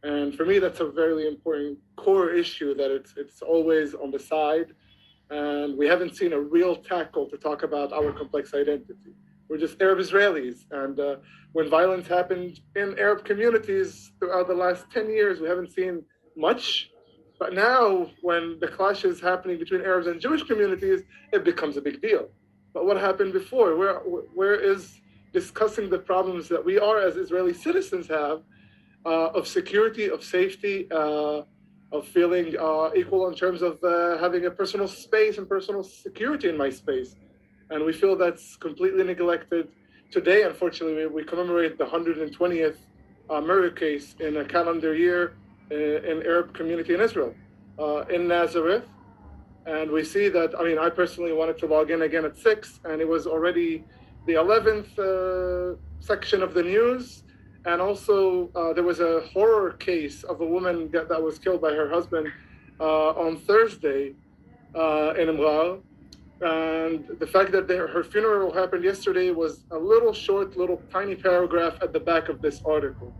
And for me, that's a very important core issue that it's always on the side. And we haven't seen a real tackle to talk about our complex identity. We're just Arab Israelis. And when violence happened in Arab communities throughout the last 10 years, we haven't seen much. But now, when the clash is happening between Arabs and Jewish communities, it becomes a big deal. But what happened before? Where is discussing the problems that we are as Israeli citizens have of security, of safety, of feeling equal in terms of having a personal space and personal security in my space? And we feel that's completely neglected. Today, unfortunately, we commemorate the 120th murder case in a calendar year in Arab community in Israel, in Nazareth. And we see that, I personally wanted to log in again at 6, and it was already the 11th section of the news, And also, there was a horror case of a woman that was killed by her husband on Thursday in Imrar. And the fact that her funeral happened yesterday was a little short, little tiny paragraph at the back of this article.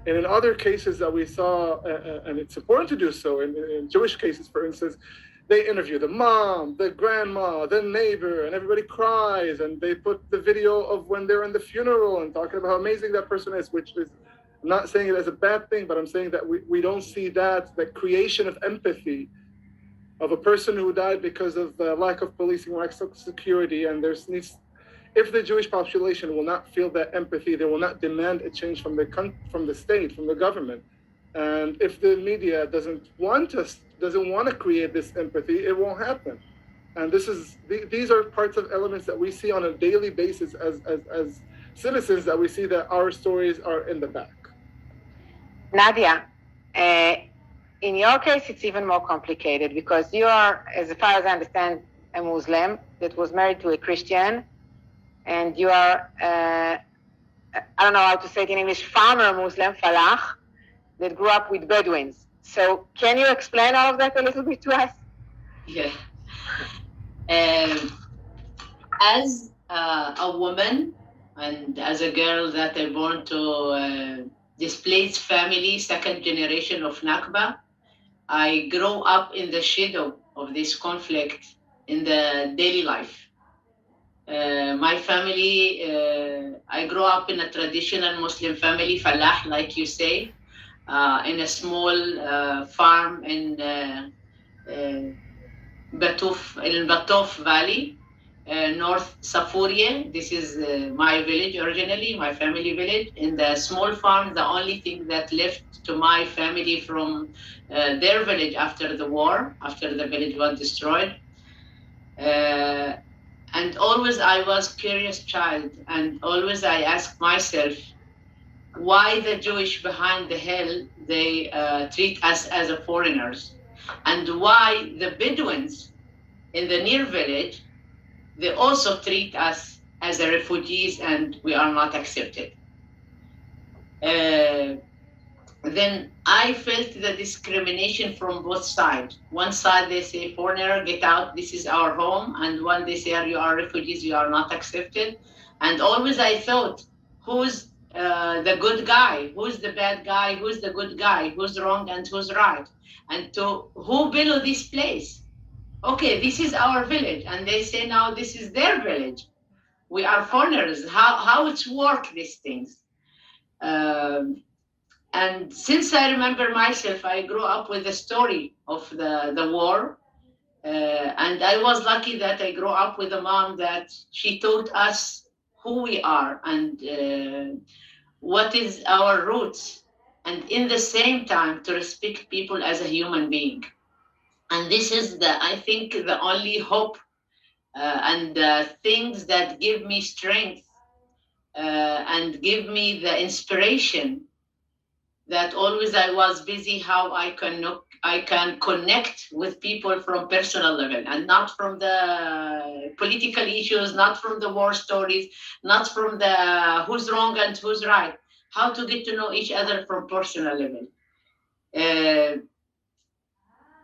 And in other cases that we saw, and it's important to do so, in Jewish cases, for instance, they interview the mom, the grandma, the neighbor, and everybody cries, and they put the video of when they're in the funeral and talking about how amazing that person is, which is, I'm not saying it as a bad thing, but I'm saying that we don't see that creation of empathy of a person who died because of the lack of policing, lack of security, and if the Jewish population will not feel that empathy, they will not demand a change from the state, from the government. And if the media doesn't want to create this empathy, it won't happen. And these are parts of elements that we see on a daily basis as citizens, that we see that our stories are in the back. Nadia, in your case, it's even more complicated because you are, as far as I understand, a Muslim that was married to a Christian, and you are, I don't know how to say it in English, farmer Muslim, falach, that grew up with Bedouins. So can you explain all of that a little bit to us? Yeah. As a woman and as a girl that I born to displaced family, second generation of Nakba, I grow up in the shadow of this conflict in the daily life. My family, I grew up in a traditional Muslim family, falah, like you say, in a small farm in Batuf Valley, North Safuria. This is my village originally, my family village. In the small farm, the only thing that left to my family from their village after the war, after the village was destroyed. And always I was curious child, and always I asked myself, why the Jewish behind the hell, they treat us as a foreigners, and why the Bedouins in the near village, they also treat us as a refugees and we are not accepted. Then I felt the discrimination from both sides. One side they say, foreigner, get out, this is our home. And one they say, you are refugees, you are not accepted. And always I thought, who's the good guy? Who's the bad guy? Who's the good guy? Who's wrong and who's right? And to who built this place? Okay, this is our village. And they say now this is their village. We are foreigners. How it's work, these things? And since I remember myself, I grew up with the story of the war. And I was lucky that I grew up with a mom that she taught us who we are and what is our roots. And in the same time, to respect people as a human being. And this is, I think, the only hope and things that give me strength and give me the inspiration that always I was busy how I can connect with people from personal level and not from the political issues, not from the war stories, not from the who's wrong and who's right, how to get to know each other from personal level.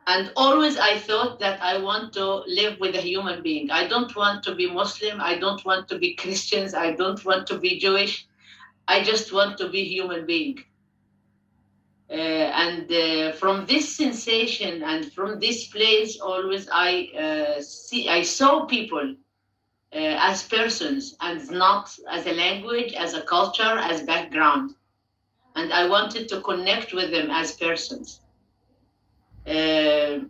And always I thought that I want to live with a human being. I don't want to be Muslim. I don't want to be Christians. I don't want to be Jewish. I just want to be human being. And from this sensation and from this place, always I saw people as persons and not as a language, as a culture, as background. And I wanted to connect with them as persons. And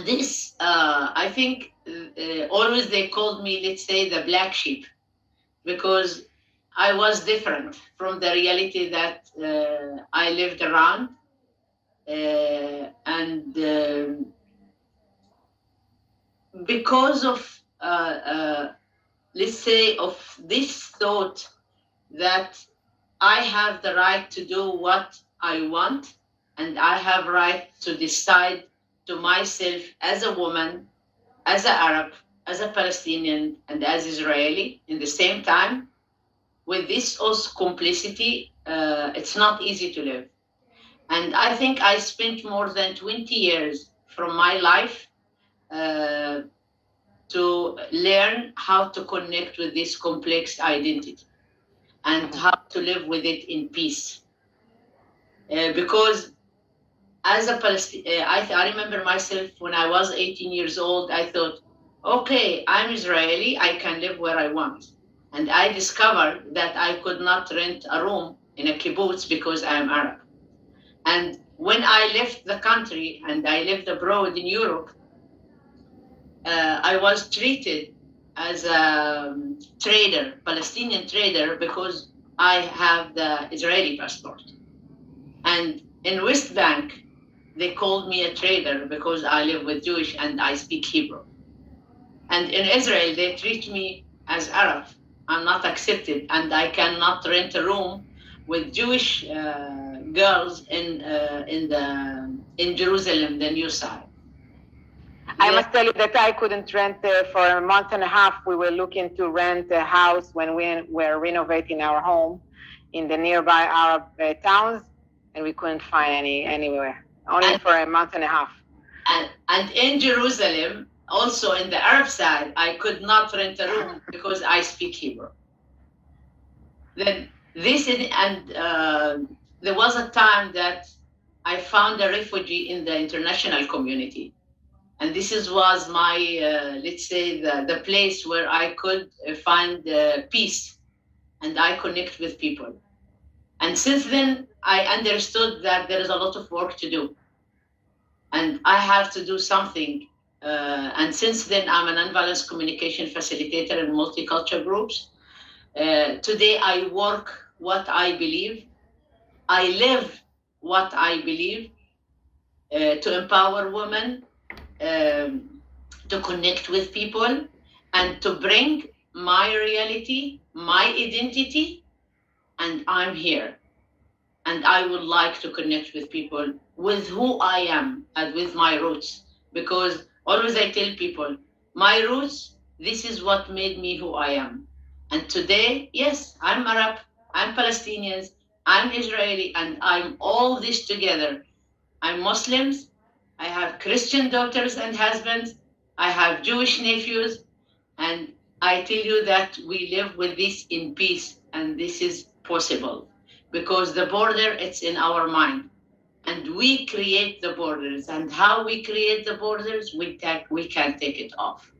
this, I think, always they called me, let's say, the black sheep, because I was different from the reality that I lived around. And because of, let's say, of this thought that I have the right to do what I want, and I have right to decide to myself as a woman, as an Arab, as a Palestinian, and as Israeli in the same time, with this also complicity, it's not easy to live. And I think I spent more than 20 years from my life to learn how to connect with this complex identity and how to live with it in peace. Because as a Palestinian, I remember myself when I was 18 years old, I thought, okay, I'm Israeli, I can live where I want. And I discovered that I could not rent a room in a kibbutz because I am Arab. And when I left the country and I lived abroad in Europe, I was treated as a trader, Palestinian trader, because I have the Israeli passport. And in West Bank, they called me a trader because I live with Jewish and I speak Hebrew. And in Israel, they treat me as Arab. I'm not accepted, and I cannot rent a room with Jewish girls in Jerusalem, the new side. I must tell you that I couldn't rent for a month and a half. We were looking to rent a house when we were renovating our home in the nearby Arab towns, and we couldn't find anywhere, only for a month and a half. And in Jerusalem, also in the Arab side, I could not rent a room because I speak Hebrew. Then there was a time that I found a refugee in the international community. And this was my, let's say, the place where I could find peace and I connect with people. And since then, I understood that there is a lot of work to do. And I have to do something. And since then, I'm an nonviolence communication facilitator in multicultural groups. Today, I work what I believe. I live what I believe to empower women, to connect with people, and to bring my reality, my identity, and I'm here. And I would like to connect with people with who I am and with my roots. Because always I tell people, my roots, this is what made me who I am. And today, yes, I'm Arab, I'm Palestinian, I'm Israeli, and I'm all this together. I'm Muslims, I have Christian daughters and husbands, I have Jewish nephews, and I tell you that we live with this in peace, and this is possible. Because the border, it's in our mind. And we create the borders. And how we create the borders, we can take it off.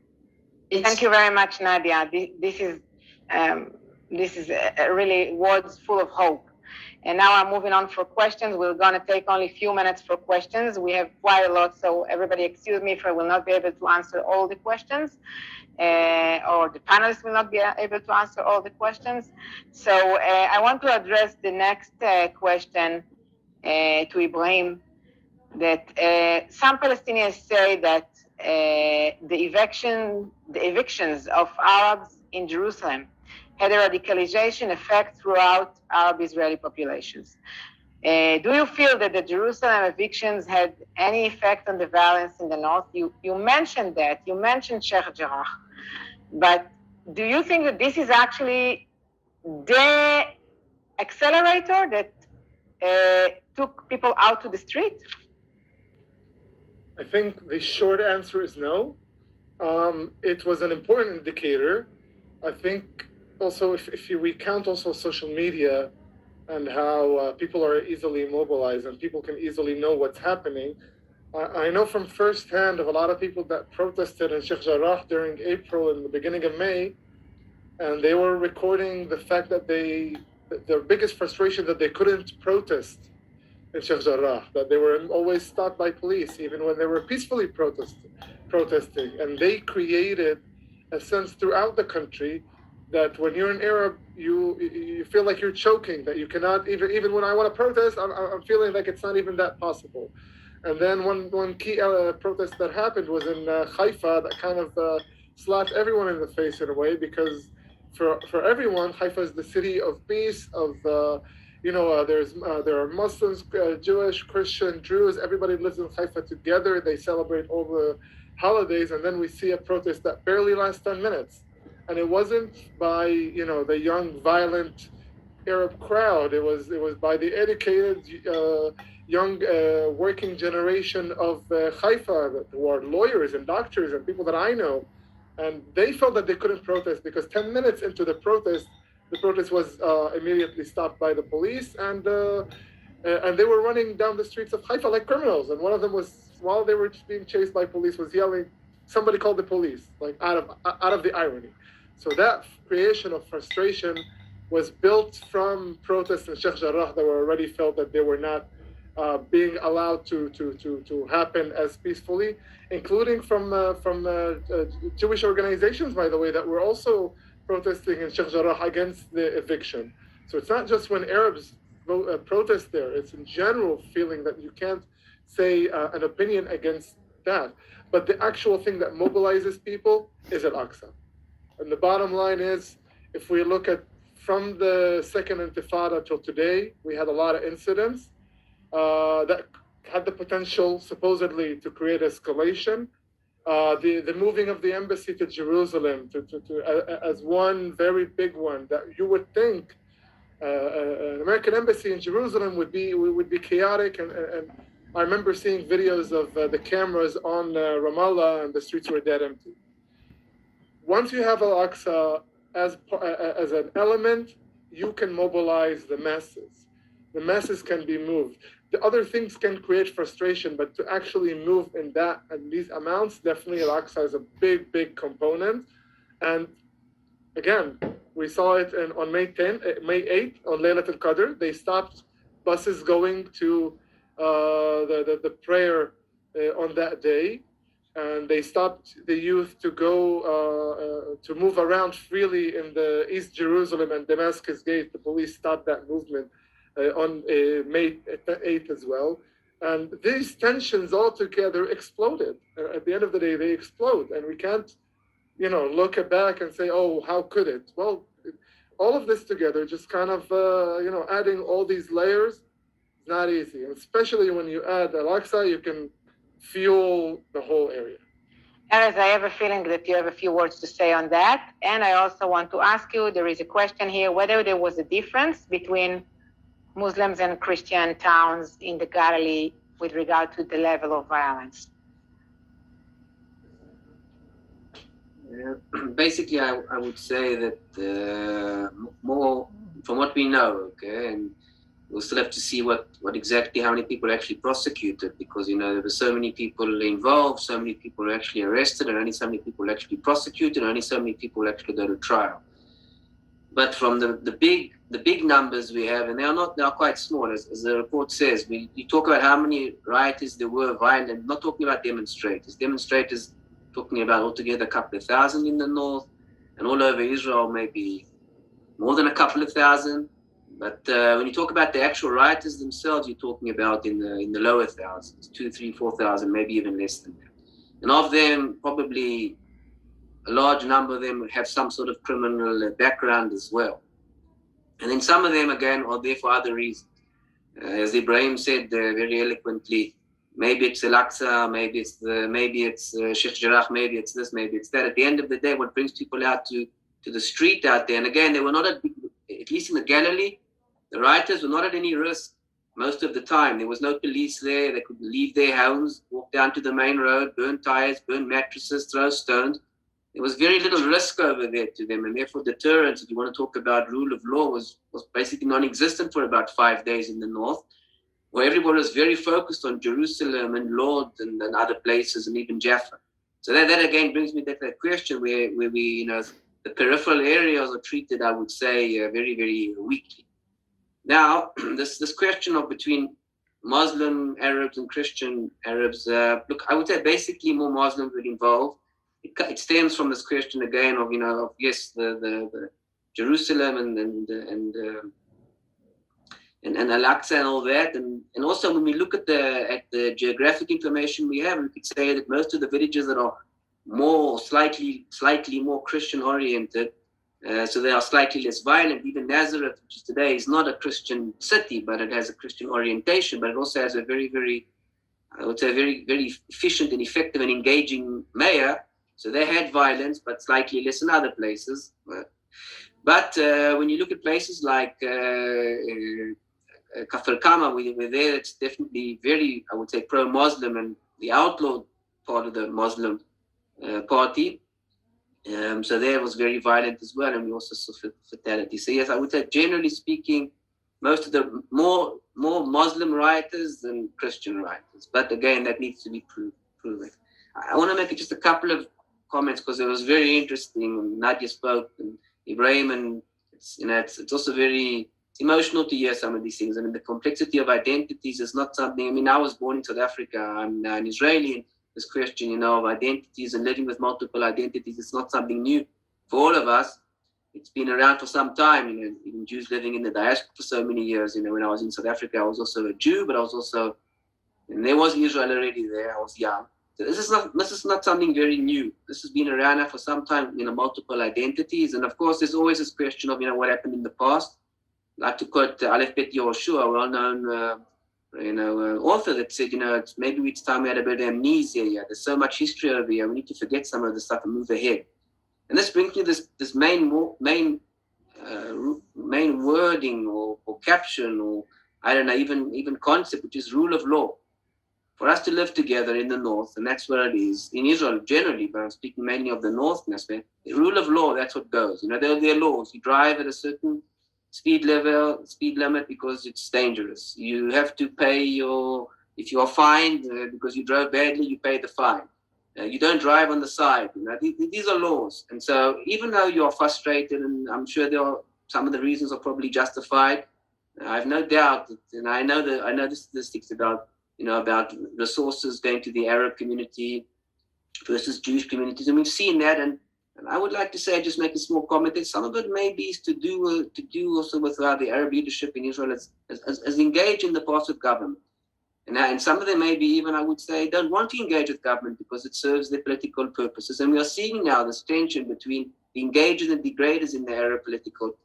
Thank you very much, Nadia. This is really words full of hope. And now I'm moving on for questions. We're going to take only a few minutes for questions. We have quite a lot, so everybody excuse me if I will not be able to answer all the questions. Or the panelists will not be able to answer all the questions. So I want to address the next question to Ibrahim, that some Palestinians say that the evictions of Arabs in Jerusalem had a radicalization effect throughout Arab-Israeli populations. Do you feel that the Jerusalem evictions had any effect on the violence in the north? You mentioned that, you mentioned Sheikh Jarrah, but do you think that this is actually the accelerator that took people out to the street? I think the short answer is no. It was an important indicator. I think also if you recount also social media and how people are easily mobilized and people can easily know what's happening, I know from firsthand of a lot of people that protested in Sheikh Jarrah during April and the beginning of May, and they were recording the fact that their biggest frustration that they couldn't protest in Sheikh Jarrah, that they were always stopped by police, even when they were peacefully protesting. And they created a sense throughout the country that when you're an Arab, you feel like you're choking, that you cannot, even when I want to protest, I'm feeling like it's not even that possible. And then one key protest that happened was in Haifa that kind of slapped everyone in the face in a way, because for everyone, Haifa is the city of peace, of there are Muslims, Jewish, Christian, Druze, everybody lives in Haifa together. They celebrate all the holidays, and then we see a protest that barely lasts 10 minutes. and it wasn't by the young violent Arab crowd. It was by the educated young working generation of Haifa, who are lawyers and doctors and people that I know, and they felt that they couldn't protest because 10 minutes into the protest was immediately stopped by the police, and they were running down the streets of Haifa like criminals. And one of them was, while they were being chased by police, was yelling, "Somebody called the police!" Like out of the irony. So that creation of frustration was built from protests in Sheikh Jarrah that were already felt that they were not being allowed to happen as peacefully, including from Jewish organizations, by the way, that were also protesting in Sheikh Jarrah against the eviction. So it's not just when Arabs protest there, it's in general feeling that you can't say an opinion against that. But the actual thing that mobilizes people is Al-Aqsa. And the bottom line is, if we look at from the second Intifada till today, we had a lot of incidents that had the potential, supposedly, to create escalation. The moving of the embassy to Jerusalem as one very big one that you would think an American embassy in Jerusalem would be chaotic, and I remember seeing videos of the cameras on Ramallah, and the streets were dead empty. Once you have Al-Aqsa as an element, you can mobilize the masses. The masses can be moved. The other things can create frustration, but to actually move in these amounts, definitely Al-Aqsa is a big component. And again, we saw it on May 8th, on Laylat al-Qadr. They stopped buses going to the prayer on that day. And they stopped the youth to go to move around freely in the East Jerusalem and Damascus Gate. The police stopped that movement on May 8th as well. And these tensions all together exploded. At the end of the day, they explode. And we can't, look back and say, oh, how could it? Well, all of this together, just kind of, adding all these layers is not easy. And especially when you add Al-Aqsa, you can fuel the whole area. Erez, I have a feeling that you have a few words to say on that. And I also want to ask you, there is a question here, whether there was a difference between Muslims and Christian towns in the Galilee with regard to the level of violence. Basically, I would say that more from what we know, okay, and we'll still have to see what exactly, how many people actually prosecuted, because, there were so many people involved, so many people actually arrested, and only so many people actually prosecuted, and only so many people actually go to trial. But from the big numbers we have, and they are quite small, as the report says, you talk about how many rioters there were violent, not talking about demonstrators. Demonstrators, talking about altogether a couple of thousand in the north, and all over Israel, maybe more than a couple of thousand. But when you talk about the actual rioters themselves, you're talking about in the lower thousands, 2,000, 3,000, 4,000, maybe even less than that. And of them, probably a large number of them have some sort of criminal background as well. And then some of them, again, are there for other reasons. As Ibrahim said very eloquently, maybe it's Al-Aqsa, maybe it's Sheikh Jarrah, maybe it's this, maybe it's that. At the end of the day, what brings people out to the street out there, and again, they were not at least in the Galilee, the rioters were not at any risk most of the time. There was no police there. They could leave their homes, walk down to the main road, burn tires, burn mattresses, throw stones. There was very little risk over there to them, and therefore deterrence, if you want to talk about rule of law, was basically non-existent for about 5 days in the north, where everybody was very focused on Jerusalem and Lod and other places, and even Jaffa. So that again brings me to that question where we, the peripheral areas are treated, I would say, very, very weakly. Now, this question of between Muslim Arabs and Christian Arabs, look, I would say basically more Muslims were involved. It stems from this question again of, yes, the Jerusalem and Al-Aqsa and all that, and also when we look at the geographic information we have, we could say that most of the villages that are slightly more Christian oriented, so they are slightly less violent. Even Nazareth, which is today, is not a Christian city, but it has a Christian orientation, but it also has a very, very, I would say, very, very efficient and effective and engaging mayor. So they had violence, but slightly less in other places. But when you look at places like Kafir Kama, we're there, it's definitely very, I would say, pro-Muslim and the outlawed part of the Muslim party. So there was very violent as well, and we also saw fatality. So yes, I would say generally speaking, most of the more Muslim rioters than Christian rioters. But again, that needs to be proven. I want to make just a couple of comments because it was very interesting when Nadia spoke and Ibrahim, and it's also very emotional to hear some of these things. I mean, the complexity of identities is not something. I mean, I was born in South Africa. I'm an Israeli. And this question, of identities and living with multiple identities, it's not something new for all of us. It's been around for some time. Even Jews living in the diaspora for so many years. When I was in South Africa, I was also a Jew, but I was also, and there was Israel already there. I was young. So this is not something very new. This has been around now for some time. Multiple identities, and of course, there's always this question of what happened in the past. I like to quote Aleph Bet Yehoshua, a well-known author that said, maybe it's time we had a bit of amnesia here. There's so much history over here. We need to forget some of the stuff and move ahead. And this brings me this main wording or caption or I don't know, even concept, which is rule of law. For us to live together in the north, and that's where it is in Israel generally, but I'm speaking mainly of the north aspect. The rule of law, that's what goes. There are laws. You drive at a certain speed limit because it's dangerous. You have to pay if you are fined because you drove badly, you pay the fine. You don't drive on the side. These are laws. And so even though you are frustrated, and I'm sure some of the reasons are probably justified, I have no doubt that, and I know the statistics about resources going to the Arab community versus Jewish communities, and we've seen that. And I would like to say, just make a small comment that some of it maybe is to do also with the Arab leadership in Israel as engaged in the past with government. And some of them maybe even, I would say, don't want to engage with government because it serves their political purposes. And we are seeing now this tension between the engagers and degraders in the Arab political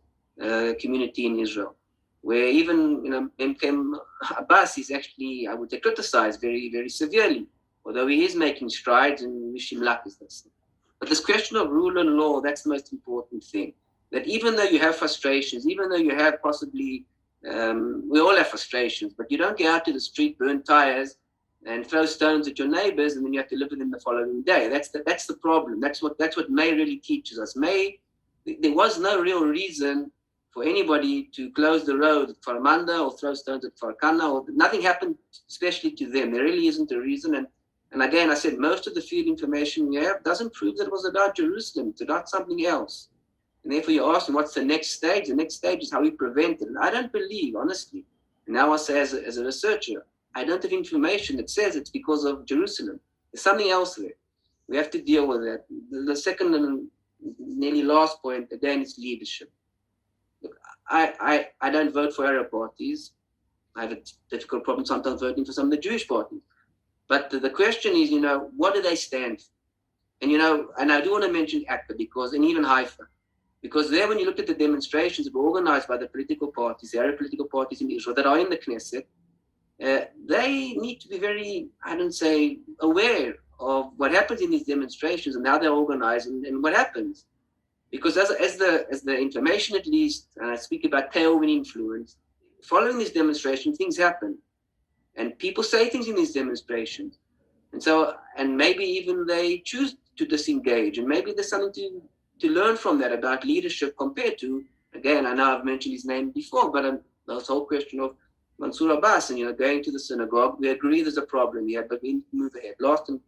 community in Israel, where even Mkem Abbas is actually, I would say, criticized very, very severely, although he is making strides, and we wish him luck, as they say. But this question of rule and law, that's the most important thing. That even though you have frustrations, even though you have possibly, we all have frustrations, but you don't get out to the street, burn tires, and throw stones at your neighbors, and then you have to live with them the following day. That's the problem. That's what May really teaches us. There was no real reason for anybody to close the road at Farmanda or throw stones at Farkana, or nothing happened especially to them. There really isn't a reason. And again, I said, most of the field information we have doesn't prove that it was about Jerusalem. It's about something else. And therefore you ask them, what's the next stage? The next stage is how we prevent it. And I don't believe, honestly, and now I say as a researcher, I don't have information that says it's because of Jerusalem. There's something else there. We have to deal with that. The second and nearly last point, again, is leadership. Look, I don't vote for Arab parties. I have a difficult problem sometimes voting for some of the Jewish parties. But the question is, what do they stand for? And I do want to mention Akka and even Haifa, because there, when you look at the demonstrations that were organized by the political parties, the Arab political parties in Israel that are in the Knesset, they need to be very, I don't say, aware of what happens in these demonstrations and how they're organized and what happens. Because as the information, at least, and I speak about tailwind influence, following this demonstration, things happen. And people say things in these demonstrations. And maybe even they choose to disengage. And maybe there's something to learn from that about leadership compared to, again, I know I've mentioned his name before, but this whole question of Mansour Abbas and, going to the synagogue. We agree there's a problem here, but we need to move ahead. Last one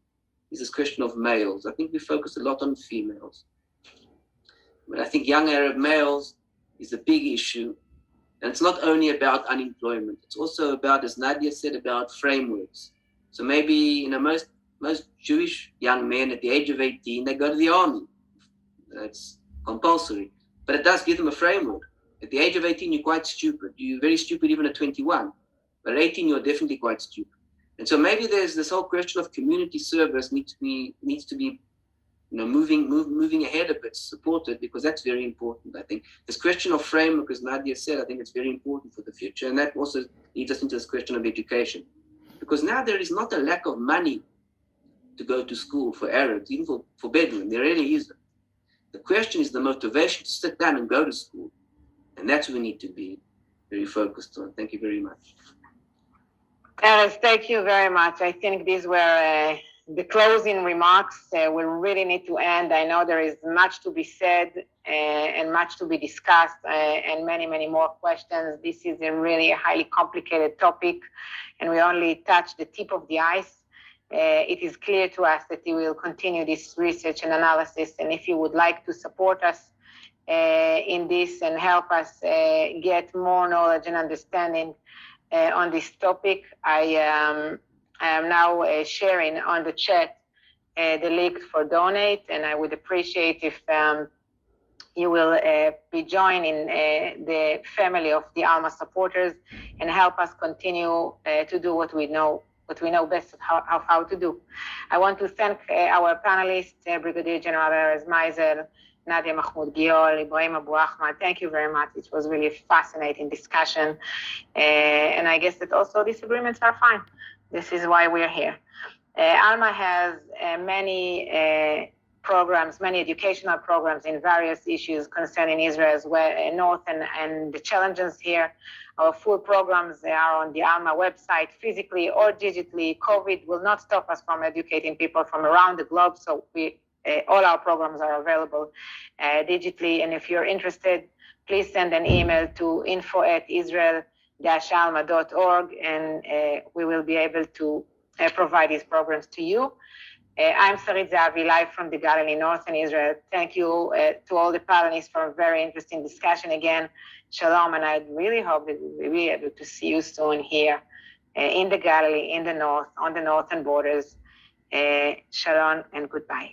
is this question of males. I think we focus a lot on females. But I think young Arab males is a big issue. And it's not only about unemployment. It's also about, as Nadia said, about frameworks. So maybe, most Jewish young men at the age of 18, they go to the army. That's compulsory. But it does give them a framework. At the age of 18, you're quite stupid. You're very stupid even at 21. But at 18, you're definitely quite stupid. And so maybe there's this whole question of community service needs to be moving ahead a bit, supported, because that's very important, I think. This question of framework, as Nadia said, I think it's very important for the future. And that also leads us into this question of education. Because now there is not a lack of money to go to school for Arabs, even for Bedouin. There really isn't. The question is the motivation to sit down and go to school. And that's what we need to be very focused on. Thank you very much. Erez, thank you very much. I think these were the closing remarks. We really need to end. I know there is much to be said and much to be discussed and many, many more questions. This is a really highly complicated topic and we only touched the tip of the ice. It is clear to us that you will continue this research and analysis, and if you would like to support us in this and help us get more knowledge and understanding on this topic, I am now sharing on the chat the link for donate, and I would appreciate if you will be joining the family of the Alma supporters and help us continue to do what we know best how to do. I want to thank our panelists, Brigadier General Erez Maisel, Nadia Mahmoud Giol, Ibrahim Abu Ahmad. Thank you very much. It was really a fascinating discussion. And I guess that also disagreements are fine. This is why we're here. Alma has many programs, many educational programs in various issues concerning Israel as well, North and the challenges here. Our full programs are on the Alma website, physically or digitally. COVID will not stop us from educating people from around the globe, so all our programs are available digitally. And if you're interested, please send an email to info@israel-alma.org, and we will be able to provide these programs to you. I'm Sarit Zehavi, live from the Galilee, Northern Israel. Thank you to all the panelists for a very interesting discussion again. Shalom, and I really hope that we'll be able to see you soon here in the Galilee, in the north, on the northern borders. Shalom and goodbye.